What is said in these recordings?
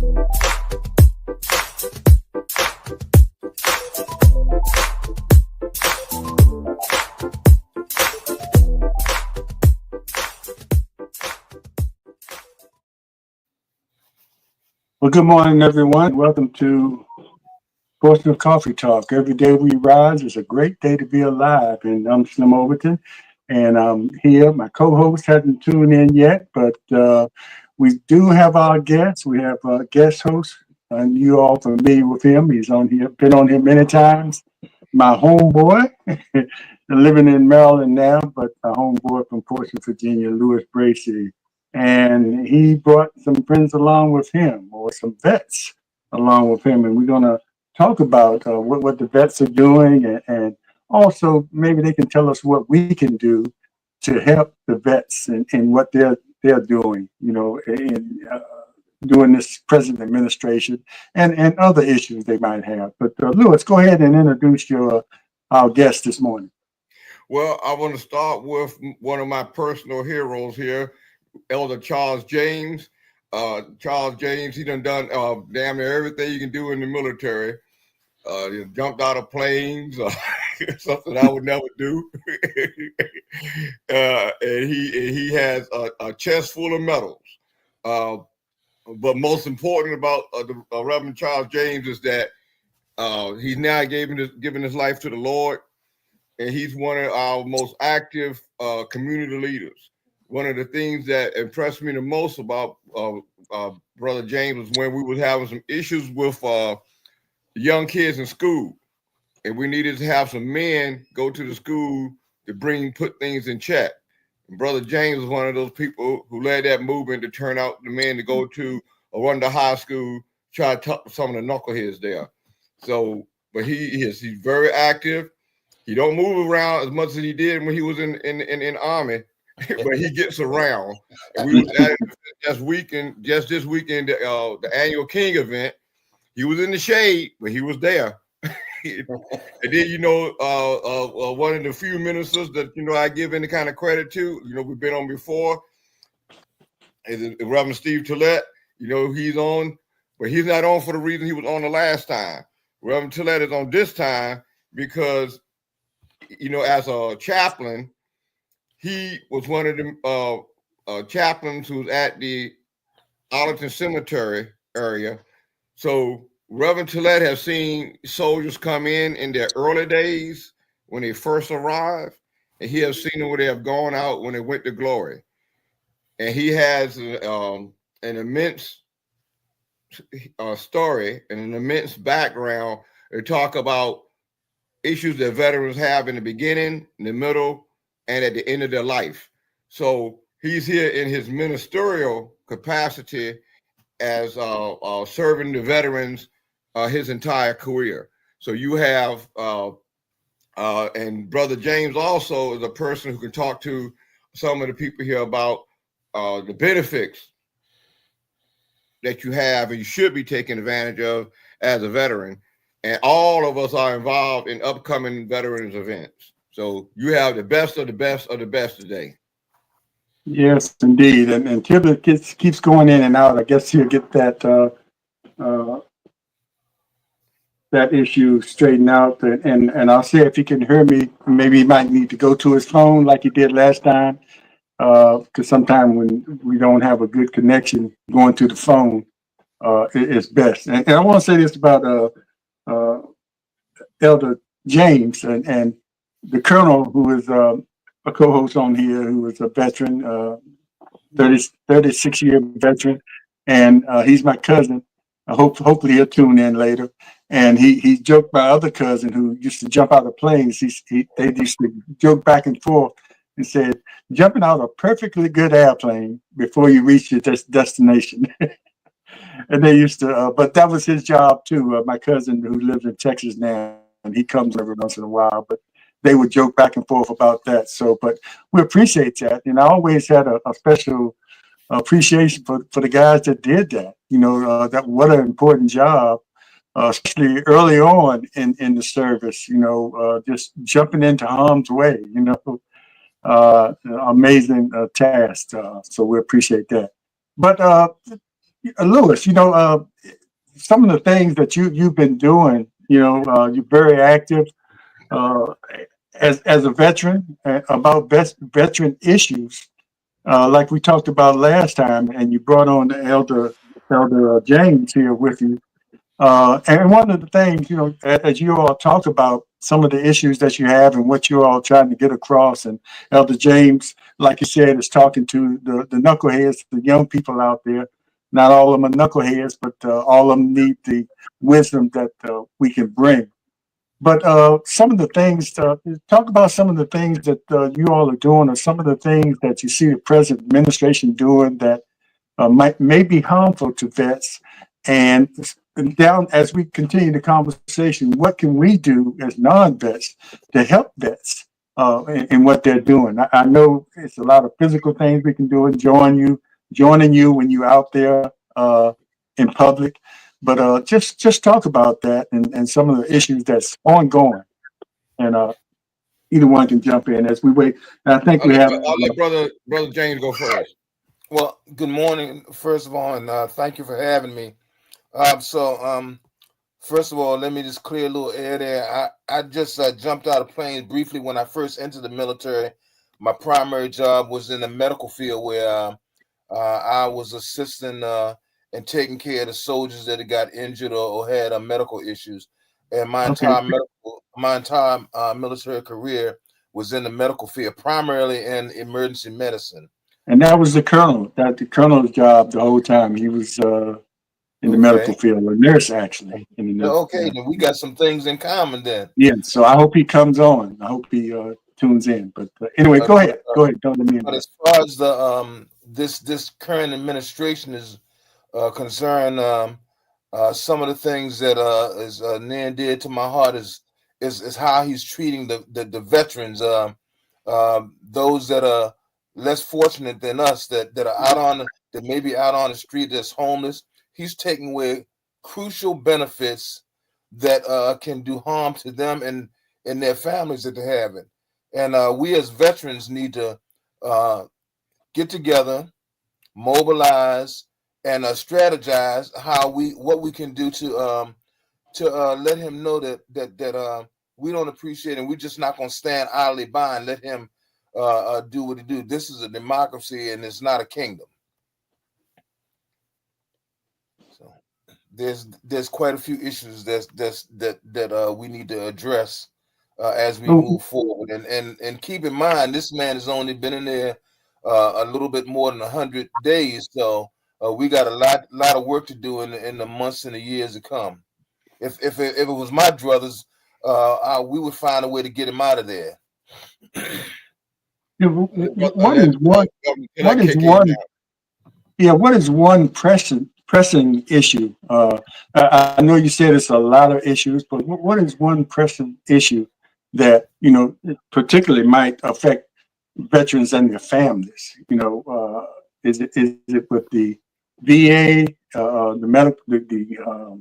Well, good morning, everyone. Welcome to Portsmouth Coffee Talk. Every day we rise is a great day to be alive. And I'm Slim Overton, and I'm here. My co-host hasn't tuned in yet, but we do have our guest. We have a guest host, and you all familiar with him. He's on here, been on here many times. My homeboy, living in Maryland now, but my homeboy from Portsmouth, Virginia, Louis Bracy. And he brought some friends along with him, or some vets along with him. And we're going to talk about what the vets are doing, and also maybe they can tell us what we can do to help the vets and what they're doing, in during this present administration and other issues they might have. But Louis, go ahead and introduce our guest this morning. Well, I want to start with one of my personal heroes here, Elder Charles James. Charles James, he done damn near everything you can do in the military. He jumped out of planes, something I would never do. And he has a chest full of medals. But most important about the Reverend Charles James is that he's now giving his life to the Lord, and he's one of our most active community leaders. One of the things that impressed me the most about Brother James was when we was having some issues with young kids in school, and we needed to have some men go to the school to put things in check. And Brother James was one of those people who led that movement to turn out the men to go to or run to high school, try to talk to some of the knuckleheads there. So, but he's very active. He don't move around as much as he did when he was in the Army, but he gets around. And we was at just this weekend, the annual King event. He was in the shade, but he was there. And then, one of the few ministers that, I give any kind of credit to, we've been on before, is Reverend Steve Tillett. He's on, but he's not on for the reason he was on the last time. Reverend Tillett is on this time because, as a chaplain, he was one of the chaplains who was at the Arlington Cemetery area. So Reverend Tillett has seen soldiers come in their early days when they first arrived, and he has seen them where they have gone out when they went to glory. And he has an immense story and an immense background to talk about issues that veterans have in the beginning, in the middle, and at the end of their life. So he's here in his ministerial capacity as serving the veterans his entire career. So you have, and Brother James also is a person who can talk to some of the people here about the benefits that you have and you should be taking advantage of as a veteran. And all of us are involved in upcoming veterans events. So you have the best of the best of the best today. Yes, indeed. And Tibbet keeps going in and out. I guess he'll get that issue straightened out. And I'll see if he can hear me. Maybe he might need to go to his phone like he did last time. Because sometimes when we don't have a good connection, going to the phone is best. And I want to say this about Elder James and the Colonel, who is a co-host on here, who is a veteran, 36-year veteran, and he's my cousin. Hopefully he'll tune in later. And he joked my other cousin who used to jump out of planes. They used to joke back and forth and said, jumping out a perfectly good airplane before you reach your destination. And they used to, but that was his job too. My cousin who lives in Texas now, and he comes every once in a while, but they would joke back and forth about that. So, but we appreciate that. And I always had a special appreciation for the guys that did that. That what an important job, especially early on in the service. Just jumping into harm's way. Amazing task. So we appreciate that. But Lewis, some of the things that you've been doing, you're very active uh, as a veteran about veteran issues, like we talked about last time, and you brought on Elder James here with you. And one of the things, as you all talk about some of the issues that you have and what you're all trying to get across, and Elder James, like you said, is talking to the knuckleheads, the young people out there. Not all of them are knuckleheads, but all of them need the wisdom that we can bring. But some of the things, talk about some of the things that you all are doing, or some of the things that you see the present administration doing that may be harmful to vets. And down as we continue the conversation, what can we do as non-vets to help vets in what they're doing? I know it's a lot of physical things we can do, and joining you when you're out there in public. But just talk about that and some of the issues that's ongoing. And either one can jump in as we wait. And I think I'll let brother James go first. Well, good morning, first of all, and thank you for having me. First of all, let me just clear a little air there. I just jumped out of planes briefly when I first entered the military. My primary job was in the medical field, where I was assisting and taking care of the soldiers that had got injured or had medical issues. And my entire military career was in the medical field, primarily in emergency medicine. And that was the colonel's job the whole time. He was in the medical field, a nurse actually. Okay, then we got some things in common then. Yeah, so I hope he comes on. I hope he tunes in. But anyway, go ahead. Don't let me. But as far as the this current administration is concerned, some of the things that is near and dear to my heart is how he's treating the veterans, those that are less fortunate than us, that are that may be out on the street, that's homeless. He's taking away crucial benefits that can do harm to them and their families that they're having. And we as veterans need to get together, mobilize, and strategize what we can do to let him know that we don't appreciate, and we're just not going to stand idly by and let him do what he do. This is a democracy, and it's not a kingdom. So there's quite a few issues that we need to address as we move forward. And keep in mind, this man has only been in there a little bit more than 100 days, so we got a lot of work to do in the months and the years to come. If it was my druthers, we would find a way to get him out of there. What is one pressing issue? I know you said it's a lot of issues, but what is one pressing issue that particularly might affect veterans and their families? Is it with the VA, the medical, the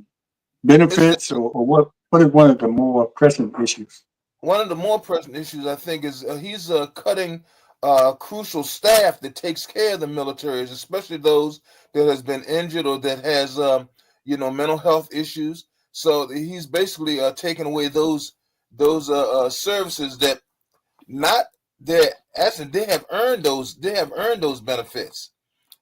benefits, or what? What is one of the more pressing issues? One of the more pressing issues, I think, is he's cutting crucial staff that takes care of the militaries, especially those that has been injured or that has mental health issues. So he's basically taking away those services that they have earned those benefits.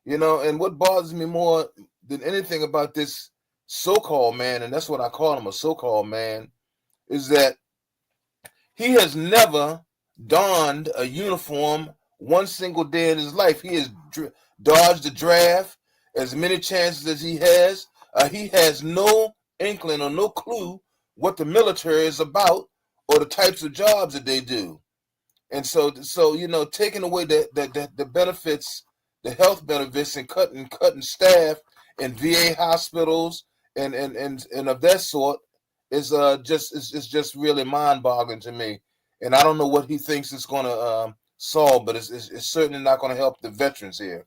And what bothers me more than anything about this so-called man, and that's what I call him, a so-called man, is that he has never donned a uniform one single day in his life. He has dodged the draft as many chances as he has. He has no inkling or no clue what the military is about or the types of jobs that they do. And so taking away the benefits, the health benefits, and cutting staff in VA hospitals and of that sort is just really mind-boggling to me. And I don't know what he thinks it's going to solve, but it's certainly not going to help the veterans here.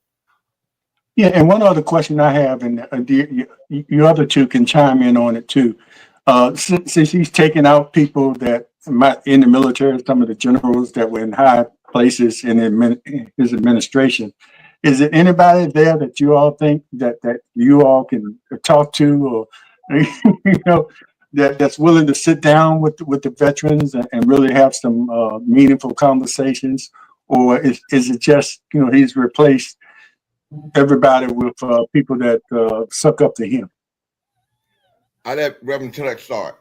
Yeah, and one other question I have, and you other two can chime in on it too. Since he's taking out people that might in the military, some of the generals that were in high places in his administration, Is there anybody there that you all think that you all can talk to, or that's willing to sit down with the veterans and really have some meaningful conversations, or is it just he's replaced everybody with people that suck up to him? I let Reverend Tillich start.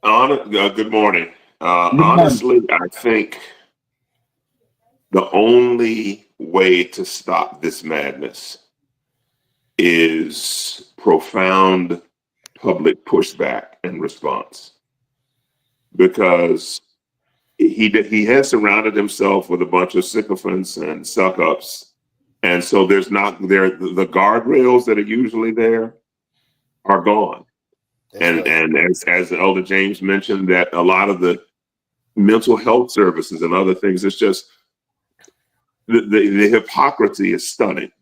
Good morning. Honestly, I think the only way to stop this madness is profound public pushback and response, because he has surrounded himself with a bunch of sycophants and suck-ups, and so the guardrails that are usually there are gone. And as Elder James mentioned, that a lot of the mental health services and other things, it's just the hypocrisy is stunning.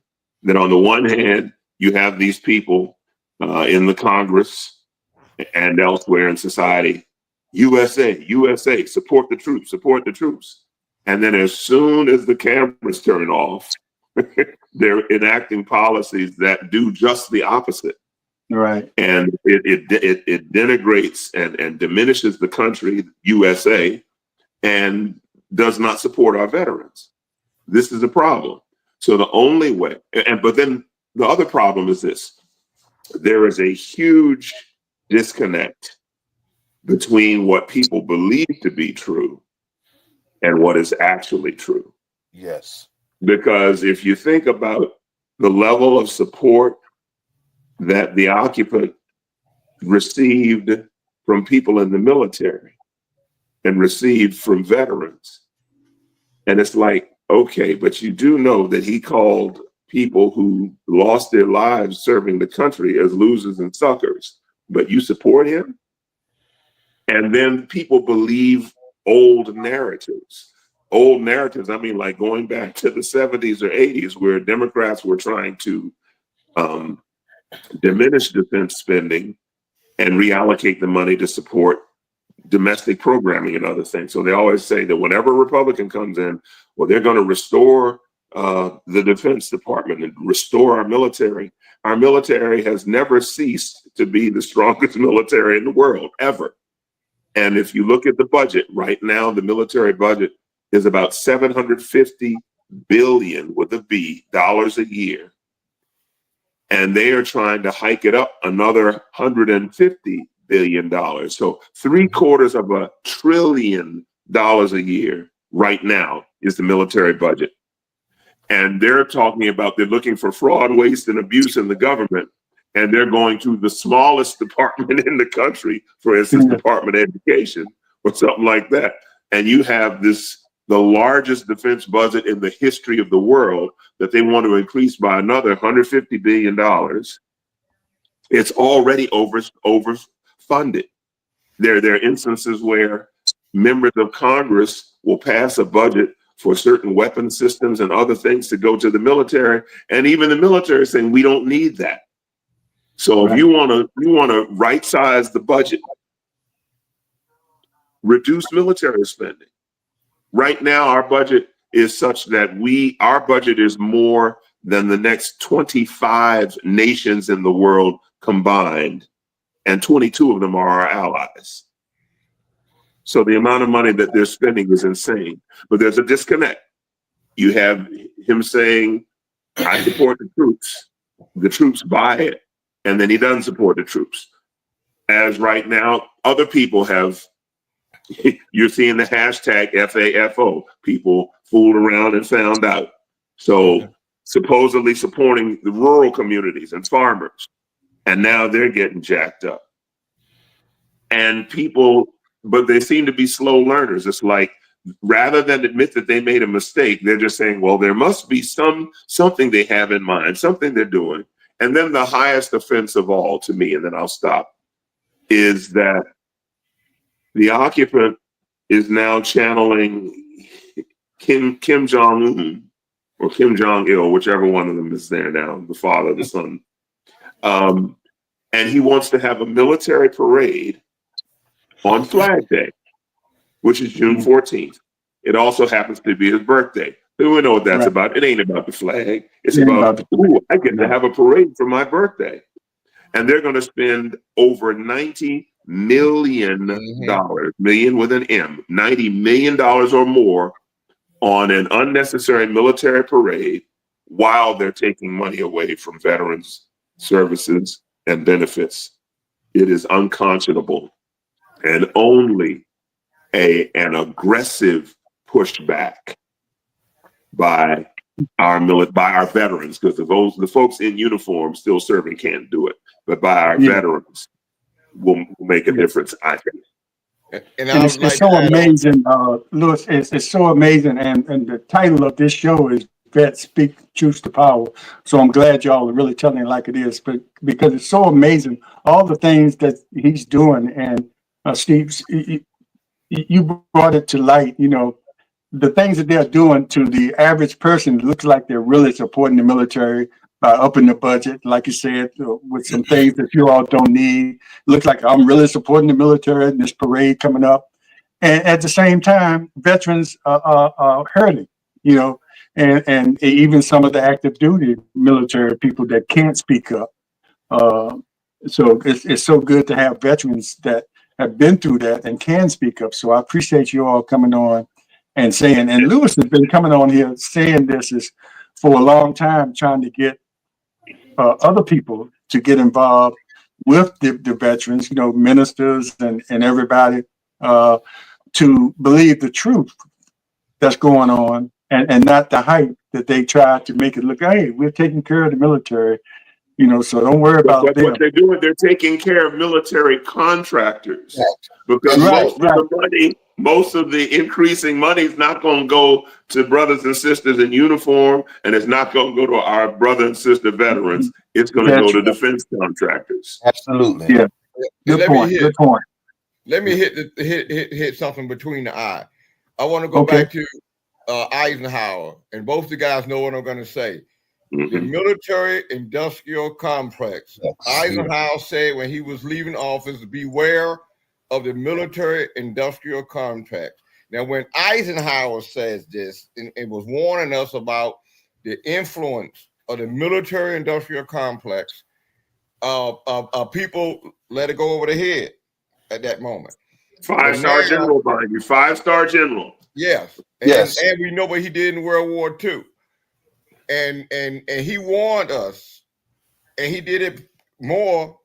That on the one hand, you have these people in the Congress and elsewhere in society, USA, support the troops. And then as soon as the cameras turn off, they're enacting policies that do just the opposite. Right. And it denigrates and diminishes the country, USA, and does not support our veterans. This is a problem. So the only way, but then the other problem is this: there is a huge disconnect between what people believe to be true and what is actually true. Yes. Because if you think about the level of support that the occupant received from people in the military and received from veterans, and it's like, okay, but you do know that he called people who lost their lives serving the country as losers and suckers, but you support him? And then people believe old narratives. Old narratives, I mean, like going back to the 70s or 80s, where Democrats were trying to diminish defense spending and reallocate the money to support domestic programming and other things. So they always say that whenever a Republican comes in, well, they're going to restore the Defense Department and restore our military. Our military has never ceased to be the strongest military in the world, ever. And if you look at the budget right now, the military budget is about $750 billion with a B dollars a year. And they are trying to hike it up another $150 billion. So $750 billion a year right now is the military budget. And they're talking about, they're looking for fraud, waste, and abuse in the government. And they're going to the smallest department in the country, for instance, Department of Education or something like that. And you have the largest defense budget in the history of the world that they want to increase by another $150 billion. It's already overfunded. There are instances where members of Congress will pass a budget for certain weapon systems and other things to go to the military, and even the military is saying we don't need that. So if you want to right size the budget, reduce military spending. Right now, our budget is such that our budget is more than the next 25 nations in the world combined, and 22 of them are our allies. So the amount of money that they're spending is insane, but there's a disconnect. You have him saying, I support the troops buy it, and then he doesn't support the troops. As right now, other people have, you're seeing the hashtag FAFO, people fooled around and found out. So supposedly supporting the rural communities and farmers, and now they're getting jacked up. And people, but they seem to be slow learners. It's like, rather than admit that they made a mistake, they're just saying, well, there must be something they have in mind, something they're doing. And then the highest offense of all to me, and then I'll stop, is that the occupant is now channeling Kim Jong-un or Kim Jong-il, whichever one of them is there now, the father, the son. And he wants to have a military parade on Flag Day, which is June 14th. It also happens to be his birthday. So we know what that's Right. about. It ain't about the flag. It's It ain't about, about the ooh, I get to No. have a parade for my birthday. And they're going to spend over $90 million, million with an M, $90 million or more on an unnecessary military parade while they're taking money away from veterans' services and benefits. It is unconscionable, and only an aggressive pushback by our veterans, because the folks in uniform still serving can't do it, but by our veterans will make a difference, I think. And And it's so amazing, Louis. It's so amazing, and the title of this show is "Vets Speak Truth to Power." So I'm glad y'all are really telling it like it is, but because it's so amazing, all the things that he's doing, and Steve, you brought it to light. You know, the things that they're doing to the average person looks like they're really supporting the military by upping the budget, like you said, with some things that you all don't need. Looks like I'm really supporting the military in this parade coming up. And at the same time, veterans are hurting, you know, and even some of the active duty military people that can't speak up. So it's so good to have veterans that have been through that and can speak up. So I appreciate you all coming on and saying, and Louis has been coming on here saying this is for a long time, trying to get other people to get involved with the veterans, you know, ministers and everybody to believe the truth that's going on, and not the hype that they try to make it look, hey, we're taking care of the military, you know, so don't worry about them. What they're doing, they're taking care of military contractors, because most of the increasing money is not going to go to brothers and sisters in uniform, and it's not going to go to our brother and sister veterans. It's going to go to defense contractors. Absolutely. Yeah. Good point. Let me hit something between the eye. I want to go back to Eisenhower, and both the guys know what I'm going to say. The military-industrial complex. Eisenhower said when he was leaving office, beware of the military-industrial complex. Now, when Eisenhower says this, and it was warning us about the influence of the military-industrial complex, people let it go over the head at that moment. Five-star general, behind you. Five-star general. Yes. And we know what he did in World War II. And he warned us, and he did it more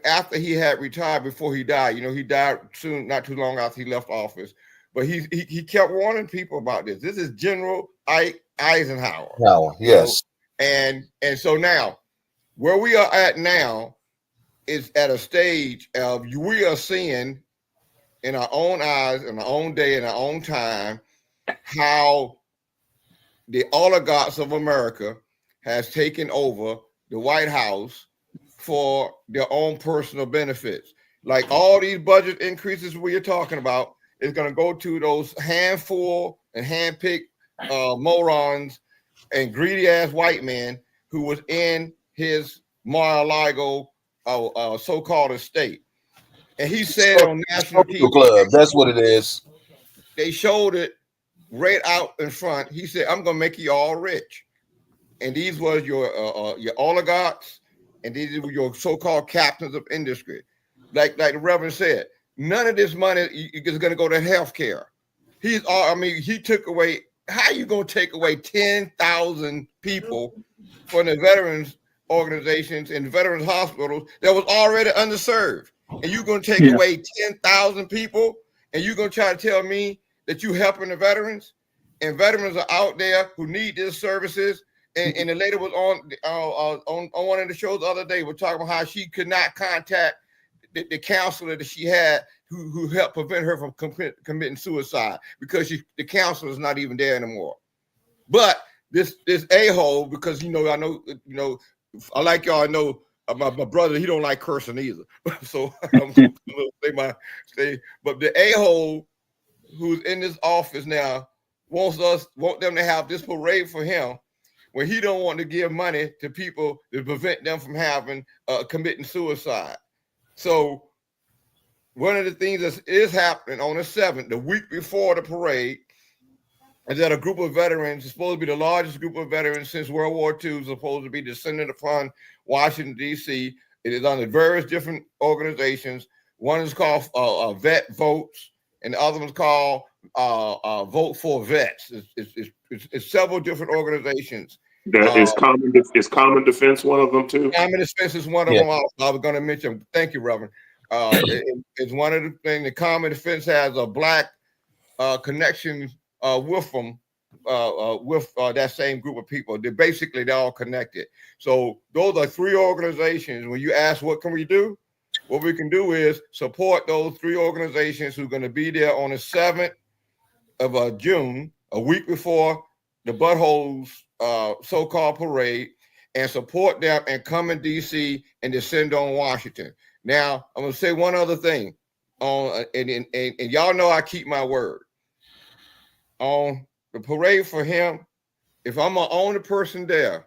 after he had retired, before he died. You know, he died soon, not too long after he left office. But he kept warning people about this. This is General Eisenhower. Yes. And so now, where we are at now is at a stage of we are seeing in our own eyes, in our own day, in our own time, how the oligarchs of America has taken over the White House for their own personal benefits. Like all these budget increases we are talking about is going to go to those handful and handpicked morons and greedy ass white men who was in his Mar-a-Lago so-called estate. And he said on national TV, club. That's what it is. They showed it right out in front. He said, I'm gonna make you all rich. And these was your oligarchs, and these were your so-called captains of industry. Like the Reverend said, none of this money is gonna go to healthcare. He took away, how you gonna take away 10,000 people from the veterans organizations and veterans hospitals that was already underserved? And you're gonna take away 10,000 people, and you're gonna try to tell me that you helping the veterans, and veterans are out there who need these services. And the lady was on one of the shows the other day, we're talking about how she could not contact the counselor that she had who helped prevent her from committing suicide, because the counselor is not even there anymore. But this a-hole, because I like y'all, I know my brother, he don't like cursing either. So I'm gonna say, but the a-hole who's in this office now want them to have this parade for him, when he don't want to give money to people to prevent them from having committing suicide. So one of the things that is happening on the 7th, the week before the parade, is that a group of veterans is supposed to be the largest group of veterans since World War II, is supposed to be descended upon Washington, D.C. It is under various different organizations. One is called Vet Votes, and the other one's called Vote for Vets. It's several different organizations. Is Common Defense one of them too? Common Defense is one of them. I was going to mention. Thank you, Reverend. It's one of the things. The Common Defense has a black connection with them, with that same group of people. They're all connected. So those are three organizations. When you ask what can we do, what we can do is support those three organizations who are going to be there on the 7th of June, a week before the Buttholes so-called parade, and support them and come in DC and descend on Washington. Now, I'm going to say one other thing. And y'all know I keep my word. On the parade for him, if I'm the only person there,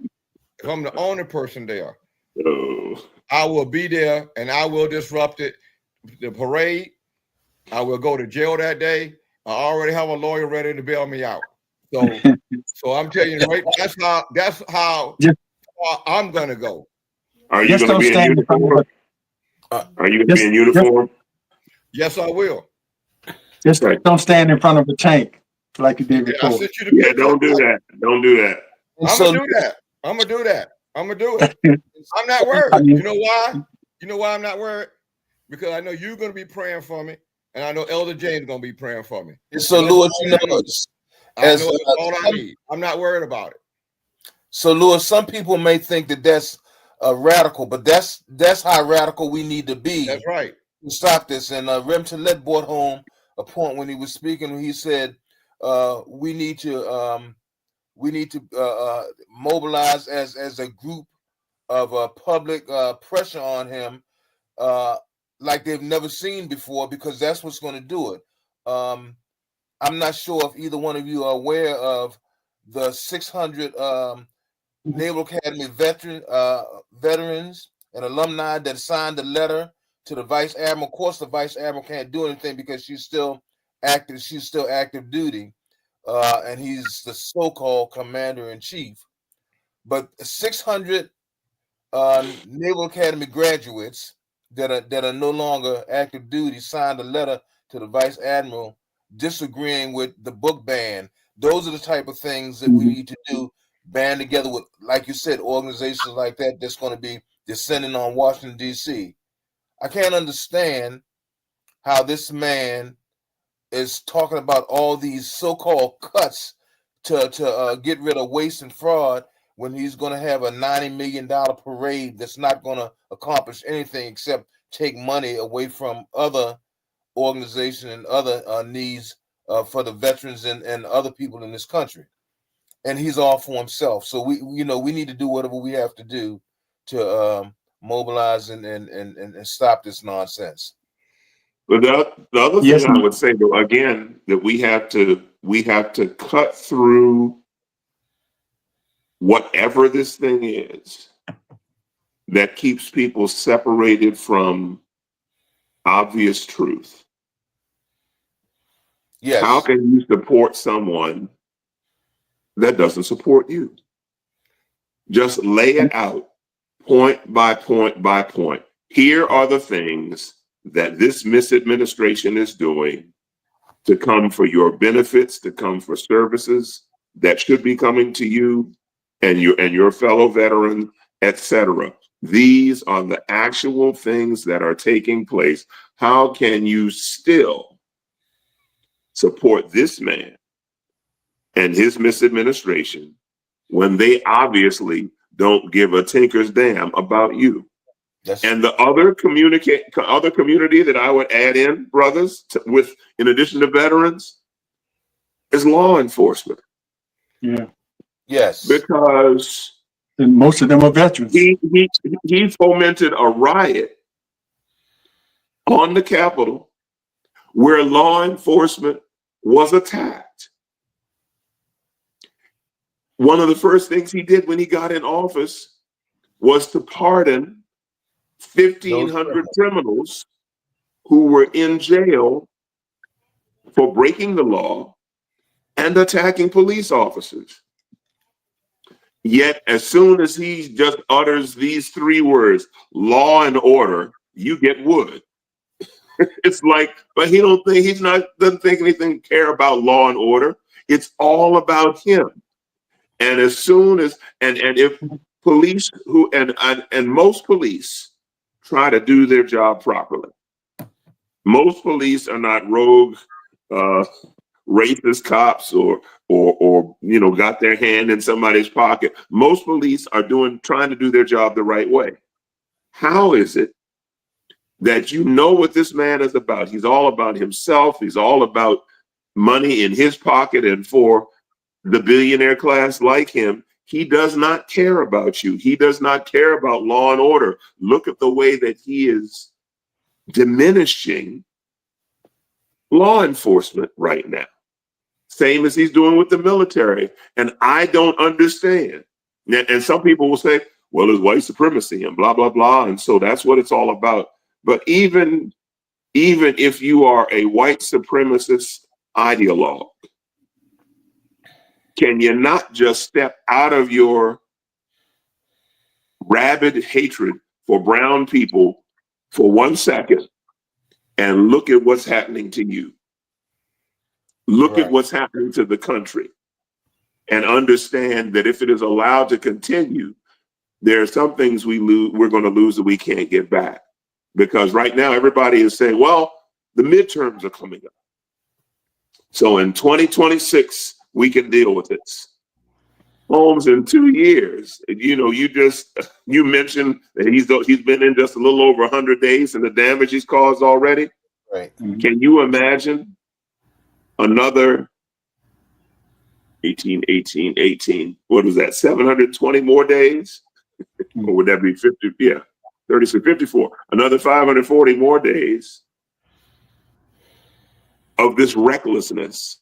I will be there and I will disrupt it. The parade, I will go to jail that day. I already have a lawyer ready to bail me out. So I'm telling you, right, that's how I'm gonna go. Are you going to be in uniform? Are you going to be in uniform? Yes, I will. Just don't stand in front of a tank like you did before. Don't do that. Don't do that. I'm gonna do that. I'm gonna do it. I'm not worried. You know why? You know why I'm not worried? Because I know you're gonna be praying for me, and I know Elder James is gonna be praying for me. So, Lewis, you know, I know all I need. I'm not worried about it. So, Lewis, some people may think that that's radical, but that's how radical we need to be. That's right. To stop this. And Remington Lett brought home a point when he was speaking. He said we need to mobilize as a group of public pressure on him like they've never seen before, because that's what's going to do it. I'm not sure if either one of you are aware of the 600 Naval Academy veterans and alumni that signed a letter to the Vice Admiral. Of course, the Vice Admiral can't do anything because she's still active. She's still active duty, and he's the so-called Commander-in-Chief. But 600 Naval Academy graduates that are no longer active duty signed a letter to the Vice Admiral disagreeing with the book ban. Those are the type of things that we need to do, band together with, like you said, organizations like that that's going to be descending on Washington, D.C. I can't understand how this man is talking about all these so-called cuts to get rid of waste and fraud when he's going to have a $90 million parade that's not going to accomplish anything except take money away from other organizations and other needs for the veterans and other people in this country. And he's all for himself. So we need to do whatever we have to do to mobilize and stop this nonsense. But the other thing I would say, though, again, that we have to cut through whatever this thing is that keeps people separated from obvious truth. Yes. How can you support someone that doesn't support you? Just lay it out point by point by point. Here are the things that this misadministration is doing to come for your benefits, to come for services that should be coming to you and your fellow veteran, etc. These are the actual things that are taking place. How can you still support this man and his misadministration when they obviously don't give a tinker's damn about you? Yes. And the other community that I would add in, brothers, in addition to veterans, is law enforcement. Yeah. Yes. Because and most of them are veterans. He fomented a riot on the Capitol where law enforcement was attacked. One of the first things he did when he got in office was to pardon 1,500 criminals who were in jail for breaking the law and attacking police officers. Yet, as soon as he just utters these three words, law and order, you get wood. It's like, but doesn't think anything care about law and order. It's all about him. And as soon as, and if police and most police try to do their job properly. Most police are not rogue, racist cops or got their hand in somebody's pocket. Most police are trying to do their job the right way. How is it that you know what this man is about? He's all about himself. He's all about money in his pocket, and for the billionaire class like him, he does not care about you. He does not care about law and order. Look at the way that he is diminishing law enforcement right now. Same as he's doing with the military. And I don't understand. And some people will say, well, it's white supremacy and blah, blah, blah. And so that's what it's all about. But even if you are a white supremacist ideologue, can you not just step out of your rabid hatred for brown people for 1 second and look at what's happening to you? Look at what's happening to the country and understand that if it is allowed to continue, there are some things we're going to lose that we can't get back. Because right now everybody is saying, well, the midterms are coming up. So in 2026, we can deal with this. Holmes, in 2 years, you mentioned that he's been in just a little over 100 days and the damage he's caused already. Right. Mhm. Can you imagine another 18, what was that, 720 more days? Or would that be 50? Yeah, 36, 54. Another 540 more days of this recklessness.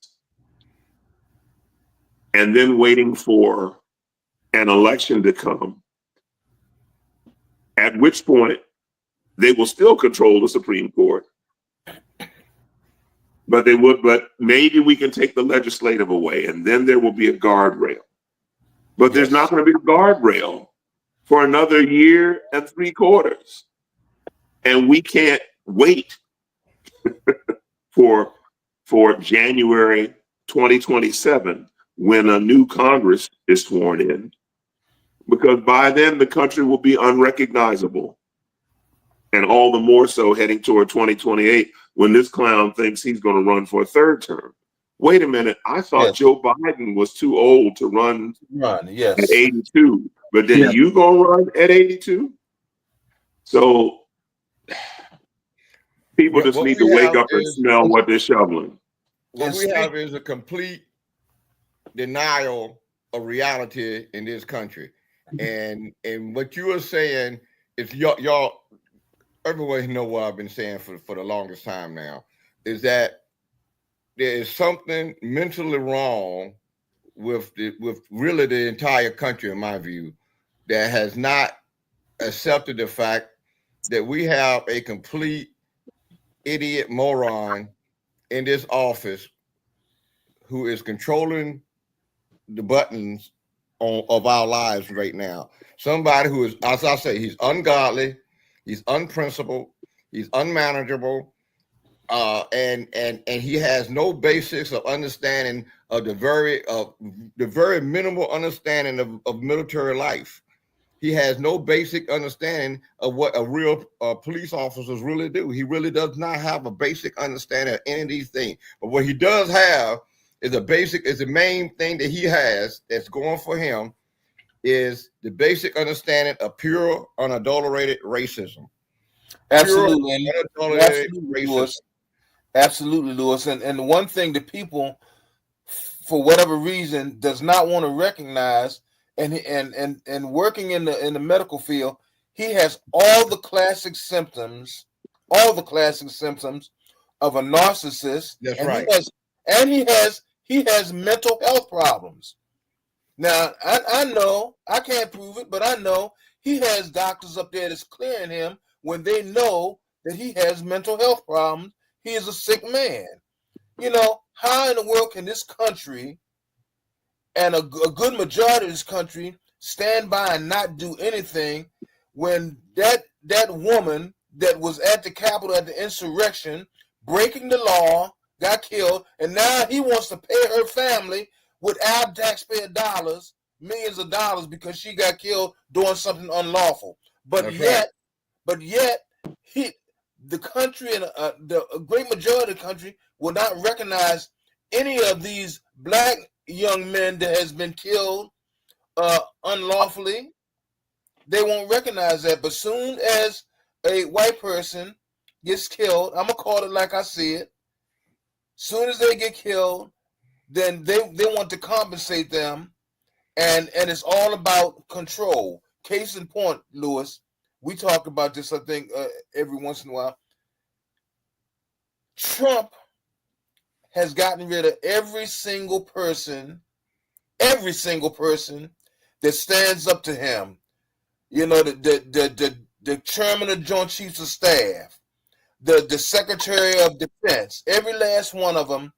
And then waiting for an election to come, at which point they will still control the Supreme Court. But maybe we can take the legislative away, and then there will be a guardrail. But there's not going to be a guardrail for another year and 3 quarters. And we can't wait for January 2027 when a new Congress is sworn in, because by then the country will be unrecognizable. And all the more so heading toward 2028 when this clown thinks he's going to run for a 3rd term. Wait a minute, I thought Joe Biden was too old to run at 82, but then you gonna run at 82? So people just need to wake up and smell what they're shoveling. What we have is a complete denial of reality in this country. And what you are saying is y'all everyone know what I've been saying for the longest time now, is that there is something mentally wrong with really the entire country, in my view, that has not accepted the fact that we have a complete idiot moron in this office who is controlling the buttons of our lives right now. Somebody who is, as I say, he's ungodly, he's unprincipled, he's unmanageable, and he has no basics of understanding of the very minimal understanding of military life. He has no basic understanding of what a real police officers really do. He really does not have a basic understanding of any of these things. But what he does have is the main thing that he has that's going for him is the basic understanding of pure, unadulterated racism. Absolutely. Pure, unadulterated racism. Absolutely, Lewis. And the one thing that people, for whatever reason, does not want to recognize, and working in the medical field, he has all the classic symptoms of a narcissist. That's and right. He has mental health problems. Now, I know, I can't prove it, but I know he has doctors up there that's clearing him when they know that he has mental health problems. He is a sick man. You know, how in the world can this country and a good majority of this country stand by and not do anything when that woman that was at the Capitol at the insurrection, breaking the law, got killed, and now he wants to pay her family with our taxpayer dollars, millions of dollars, because she got killed doing something unlawful. But yet, the country and the great majority of the country will not recognize any of these black young men that has been killed unlawfully. They won't recognize that. But soon as a white person gets killed, I'm gonna call it like I see it. Soon as they get killed, then they want to compensate them, and it's all about control. Case in point, Lewis, we talk about this, I think, every once in a while. Trump has gotten rid of every single person that stands up to him. You know, the chairman of Joint Chiefs of Staff, the Secretary of Defense, every last one of them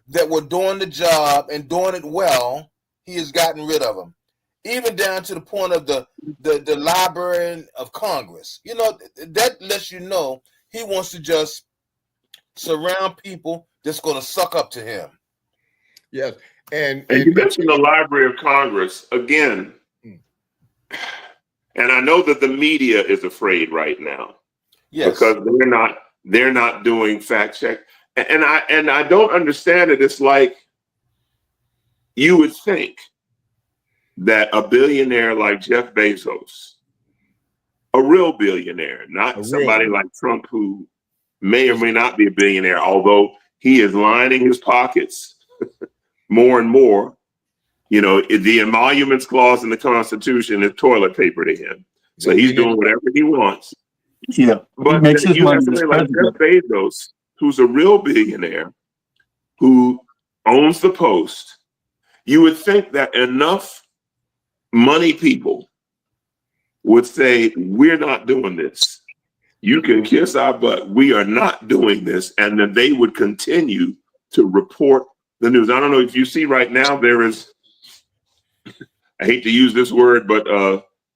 that were doing the job and doing it well, he has gotten rid of them. Even down to the point of the Librarian of Congress. You know, that lets you know he wants to just surround people that's going to suck up to him. Yes. And you mentioned the Library of Congress again. And I know that the media is afraid right now. Yes. Because they're not doing fact check. And I don't understand it. It's like you would think that a billionaire like Jeff Bezos, a real billionaire, not somebody like Trump who may or may not be a billionaire, although he is lining his pockets more and more. You know, the emoluments clause in the Constitution is toilet paper to him. So he's doing whatever he wants. Yeah. But you have somebody like Jeff Bezos, who's a real billionaire, who owns the Post. You would think that enough money people would say, we're not doing this. You can kiss our butt. We are not doing this. And then they would continue to report the news. I don't know if you see right now, there is, I hate to use this word, but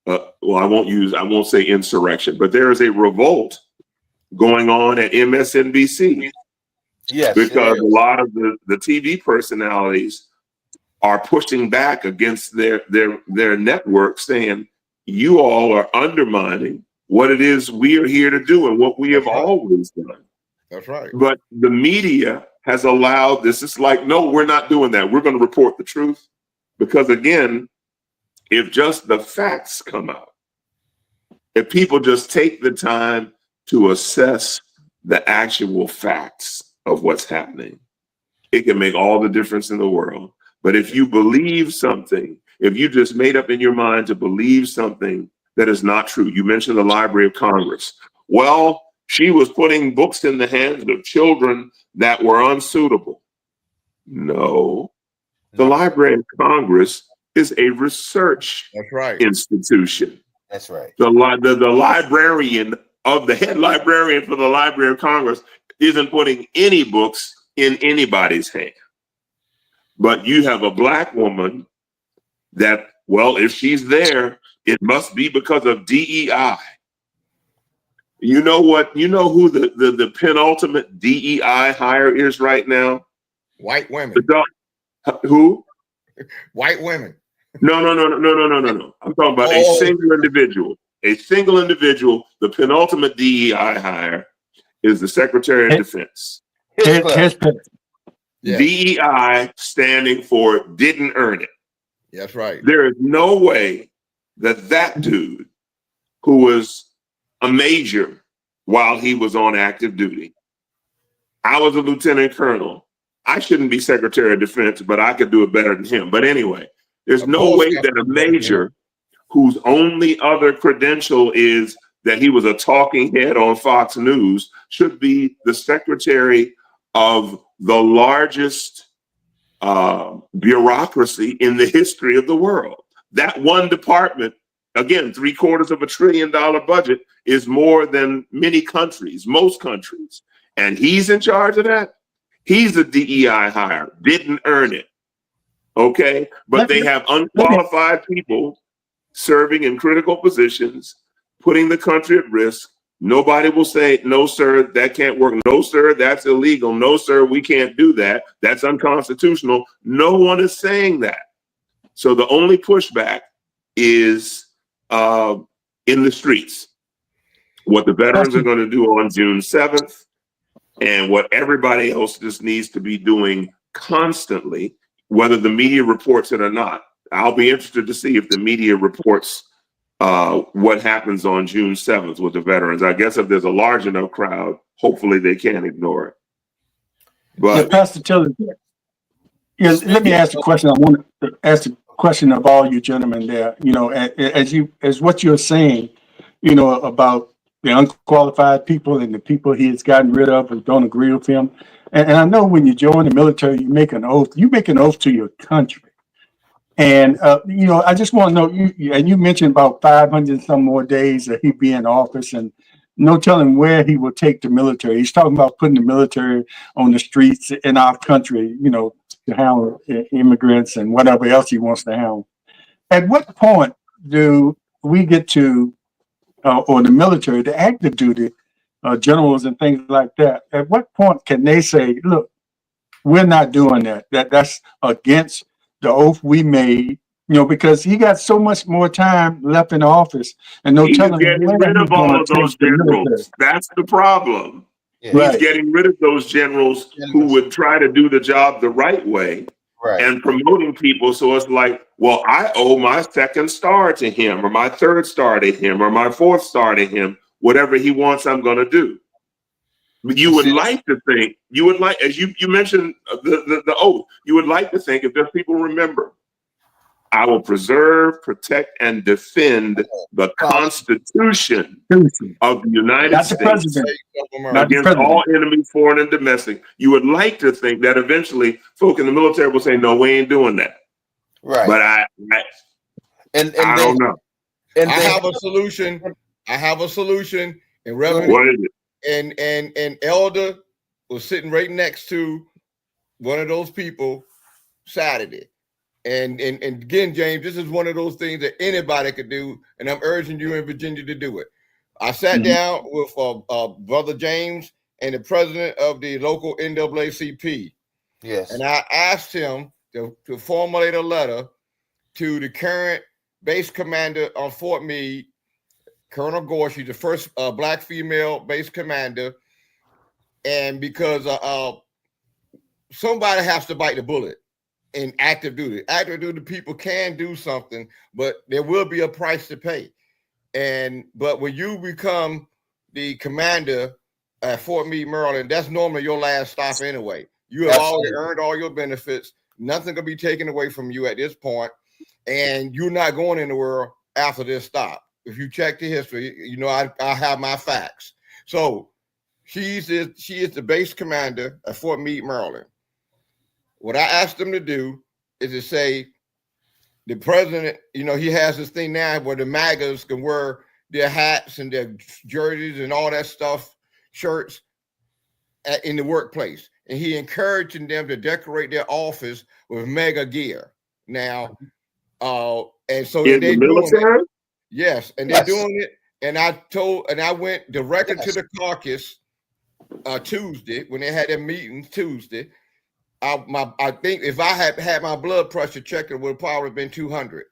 well, I won't say insurrection, but there is a revolt going on at MSNBC. Yes, because a lot of the TV personalities are pushing back against their network, saying you all are undermining what it is we are here to do and what we have always done. That's right. But the media has allowed this. It's like, no, we're not doing that. We're going to report the truth. Because again, if just the facts come out, if people just take the time to assess the actual facts of what's happening, it can make all the difference in the world. But if you believe something, if you just made up in your mind to believe something that is not true, you mentioned the Library of Congress. Well, she was putting books in the hands of children that were unsuitable. No, the Library of Congress is a research institution. That's right. The librarian of the head librarian for the Library of Congress isn't putting any books in anybody's hand. But you have a Black woman that, well, if she's there, it must be because of DEI. You know what? You know who the penultimate DEI hire is right now? White women. Who? White women. No. I'm talking about a single individual. A single individual. The penultimate DEI hire is the Secretary of Defense. DEI standing for didn't earn it. That's right. There is no way that dude, who was a major while he was on active duty, I was a lieutenant colonel. I shouldn't be Secretary of Defense, but I could do it better than him. But anyway, there's no way that a major whose only other credential is that he was a talking head on Fox News should be the secretary of the largest bureaucracy in the history of the world. That one department, again, $750 billion budget, is more than many countries, most countries. And he's in charge of that. He's a DEI hire, didn't earn it. Okay, but they have unqualified people serving in critical positions, putting the country at risk. Nobody will say, no, sir, that can't work. No, sir, that's illegal. No, sir, we can't do that. That's unconstitutional. No one is saying that. So the only pushback is in the streets. What the veterans are going to do on June 7th and what everybody else just needs to be doing constantly, whether the media reports it or not. I'll be interested to see if the media reports what happens on June 7th with the veterans. I guess if there's a large enough crowd, hopefully they can't ignore it. But Pastor Tiller, let me ask a question. I want to ask a question of all you gentlemen there. You know, as what you're saying, you know, about the unqualified people and the people he has gotten rid of who don't agree with him. And I know when you join the military, you make an oath. You make an oath to your country. And, you know, I just want to know, you mentioned about 500 and some more days that he'd be in office and no telling where he will take the military. He's talking about putting the military on the streets in our country, you know, to handle immigrants and whatever else he wants to handle. At what point do we get to, or the military, the active duty generals and things like that, at what point can they say, look, we're not doing that. That's against the oath we made, you know, because he got so much more time left in office and no he's telling getting rid of all of those generals. That's the problem. Yeah. He's getting rid of those generals who would try to do the job the right way and promoting people. So it's like, well, I owe my second star to him or my third star to him or my fourth star to him. Whatever he wants, I'm going to do. You would like to think, you would like, as you mentioned the oath, you would like to think if there's people remember, I will preserve, protect, and defend the Constitution of the United States against all enemies, foreign and domestic. You would like to think that eventually folk in the military will say, no, we ain't doing that. Right. But I don't know. And I have a solution. I have a solution. And Reverend, what is it? And Elder was sitting right next to one of those people Saturday. And again, James, this is one of those things that anybody could do, and I'm urging you in Virginia to do it. I sat down with Brother James and the president of the local NAACP. Yes. And I asked him to formulate a letter to the current base commander on Fort Meade, Colonel Gore. She's the first Black female base commander. And because somebody has to bite the bullet in active duty. Active duty people can do something, but there will be a price to pay. But when you become the commander at Fort Meade, Maryland, that's normally your last stop anyway. You have already earned all your benefits. Nothing can be taken away from you at this point, and you're not going anywhere after this stop. If you check the history, you know I have my facts. So she is the base commander at Fort Meade, Maryland. What I asked them to do is to say, the president, you know, he has this thing now where the MAGAs can wear their hats and their jerseys and all that stuff, shirts in the workplace. And he encouraging them to decorate their office with MAGA gear. Now, and so in the military? Yes, and they're doing it. And I went directly to the caucus Tuesday when they had their meetings Tuesday. I think if I had had my blood pressure checked, it would have probably been 200,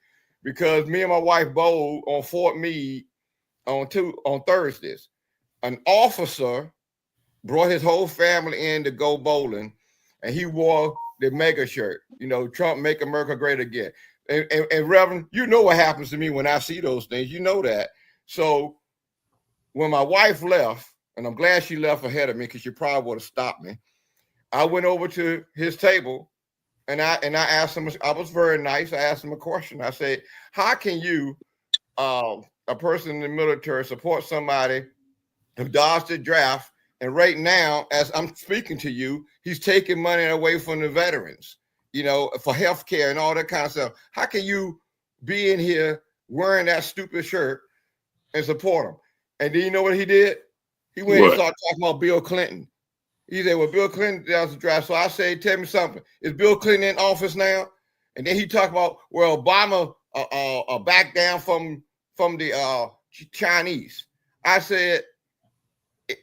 because me and my wife bowled on Fort Meade on Thursdays. An officer brought his whole family in to go bowling, and he wore the MAGA shirt. You know, Trump make America great again. And Reverend, you know what happens to me when I see those things. You know that. So when my wife left, and I'm glad she left ahead of me because she probably would have stopped me, I went over to his table and I asked him, I was very nice. I asked him a question. I said, how can you, a person in the military, support somebody who dodged the draft? And right now, as I'm speaking to you, he's taking money away from the veterans, you know, for healthcare and all that kind of stuff. How can you be in here wearing that stupid shirt and support him? And do you know what he did? He went and started talking about Bill Clinton. He said, well, Bill Clinton does the draft. So I say, tell me something. Is Bill Clinton in office now? And then he talked about, well, Obama backed down from the Chinese. I said,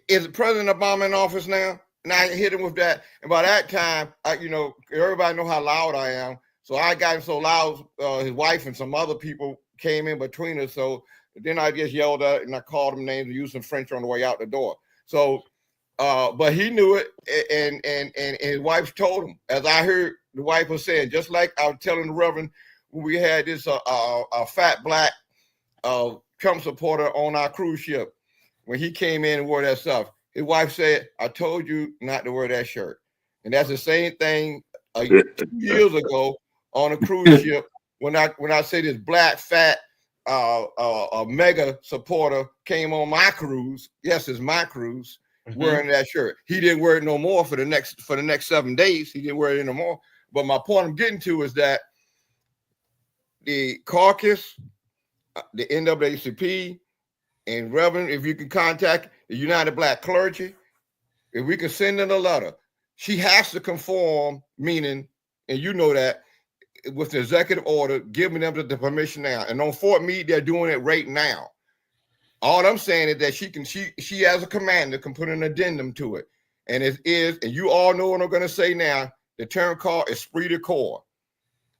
is President Obama in office now? And I hit him with that. And by that time, everybody know how loud I am. So I got him so loud, his wife and some other people came in between us. So then I just yelled at and I called him names and used some French on the way out the door. So, but he knew it, and his wife told him, as I heard the wife was saying, just like I was telling the Reverend when we had this a fat black Trump supporter on our cruise ship when he came in and wore that stuff. His wife said, I told you not to wear that shirt. And that's the same thing 2 years ago on a cruise ship when I say this black fat a mega supporter came on my cruise. Yes, it's my cruise, wearing that shirt. He didn't wear it no more for the next 7 days. He didn't wear it anymore. But my point I'm getting to is that the caucus, the NAACP, and Reverend, if you can contact the United Black Clergy, if we can send in a letter, she has to conform, meaning, and you know that, with the executive order, giving them the permission now. And on Fort Meade, they're doing it right now. All I'm saying is that she as a commander can put an addendum to it. And it is, and you all know what I'm going to say now, the term called esprit de corps.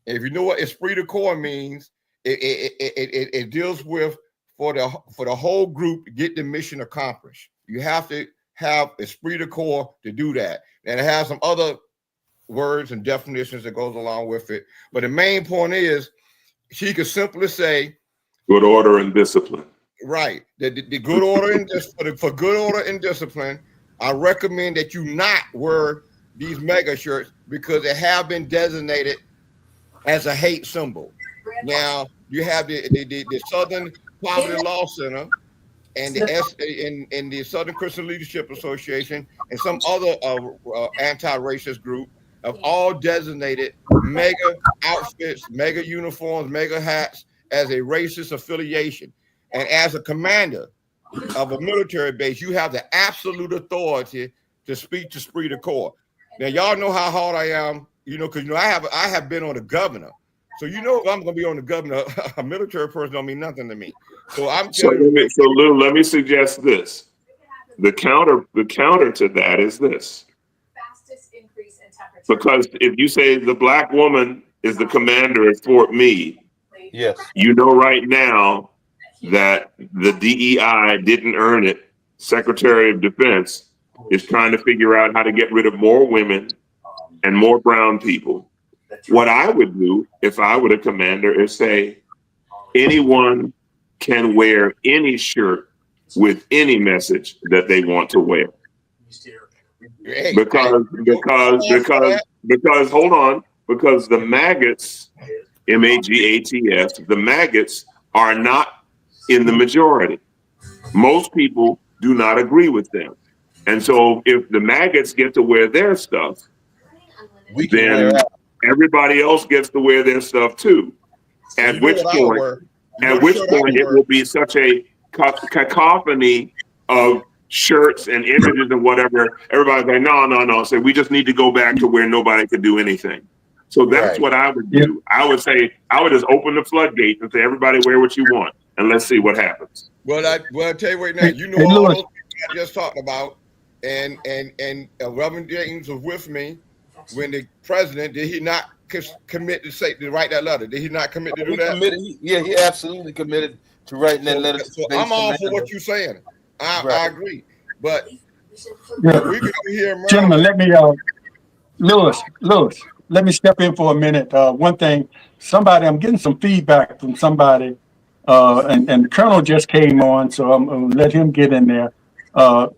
And if you know what esprit de corps means, it deals with for the whole group to get the mission accomplished. You have to have esprit de corps to do that. And it has some other words and definitions that goes along with it. But the main point is she could simply say good order and discipline. Right. The good order and for good order and discipline, I recommend that you not wear these mega shirts because they have been designated as a hate symbol. Now you have the Southern Poverty Law Center and the Southern Christian Leadership Association and some other anti-racist group have all designated mega outfits, mega uniforms, mega hats as a racist affiliation. And as a commander of a military base, you have the absolute authority to speak to esprit de corps. Now, y'all know how hard I am, because I have been on the governor. So if I'm going to be on the governor, a military person don't mean nothing to me. So Lou, let me suggest this. The counter to that is this. Because if you say the black woman is the commander at Fort Meade, yes, right now that the DEI didn't earn it. Secretary of Defense is trying to figure out how to get rid of more women and more brown people. What I would do if I were the commander is say anyone can wear any shirt with any message that they want to wear. Because hold on, because the maggots, MAGATS, the maggots are not in the majority. Most people do not agree with them. And so if the maggots get to wear their stuff, then everybody else gets to wear their stuff too. At which point it will be such a cacophony of shirts and images and whatever. Everybody's like, no. So we just need to go back to where nobody could do anything. So that's what I would do. I would say, I would just open the floodgates and say, everybody wear what you want, and let's see what happens. Well, I'll tell you right now, all those things I just talked about, and Reverend James was with me when the president, did he not commit to write that letter? Did he not commit to do that? He absolutely committed to writing that letter. So I'm all for what you're saying. I agree. But we can hear gentlemen, let me Lewis, let me step in for a minute. One thing, I'm getting some feedback from somebody, and the Colonel just came on, so I'm gonna let him get in there.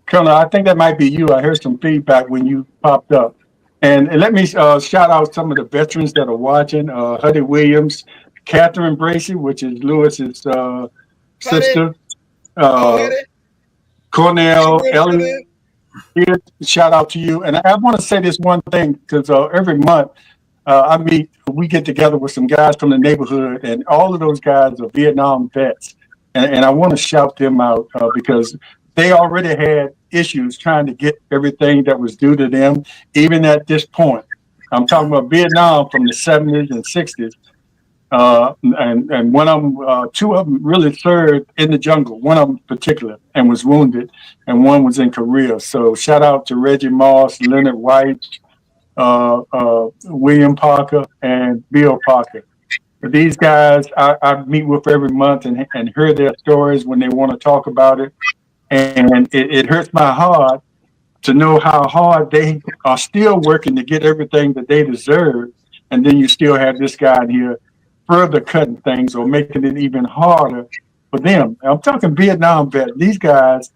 Colonel, I think that might be you. I heard some feedback when you popped up. And let me shout out some of the veterans that are watching. Huddy Williams, Catherine Bracey, which is Lewis's sister. Cornell, Elliot, shout out to you. And I want to say this one thing, because every month we get together with some guys from the neighborhood, and all of those guys are Vietnam vets. And I want to shout them out because they already had issues trying to get everything that was due to them, even at this point. I'm talking about Vietnam from the 70s and 60s. And one of them, two of them really served in the jungle. One of them in particular, and was wounded, and one was in Korea. So shout out to Reggie Moss, Leonard White, William Parker, and Bill Parker. These guys I meet with every month and hear their stories when they want to talk about it. And it hurts my heart to know how hard they are still working to get everything that they deserve. And then you still have this guy in here further cutting things or making it even harder for them. I'm talking Vietnam vet. These guys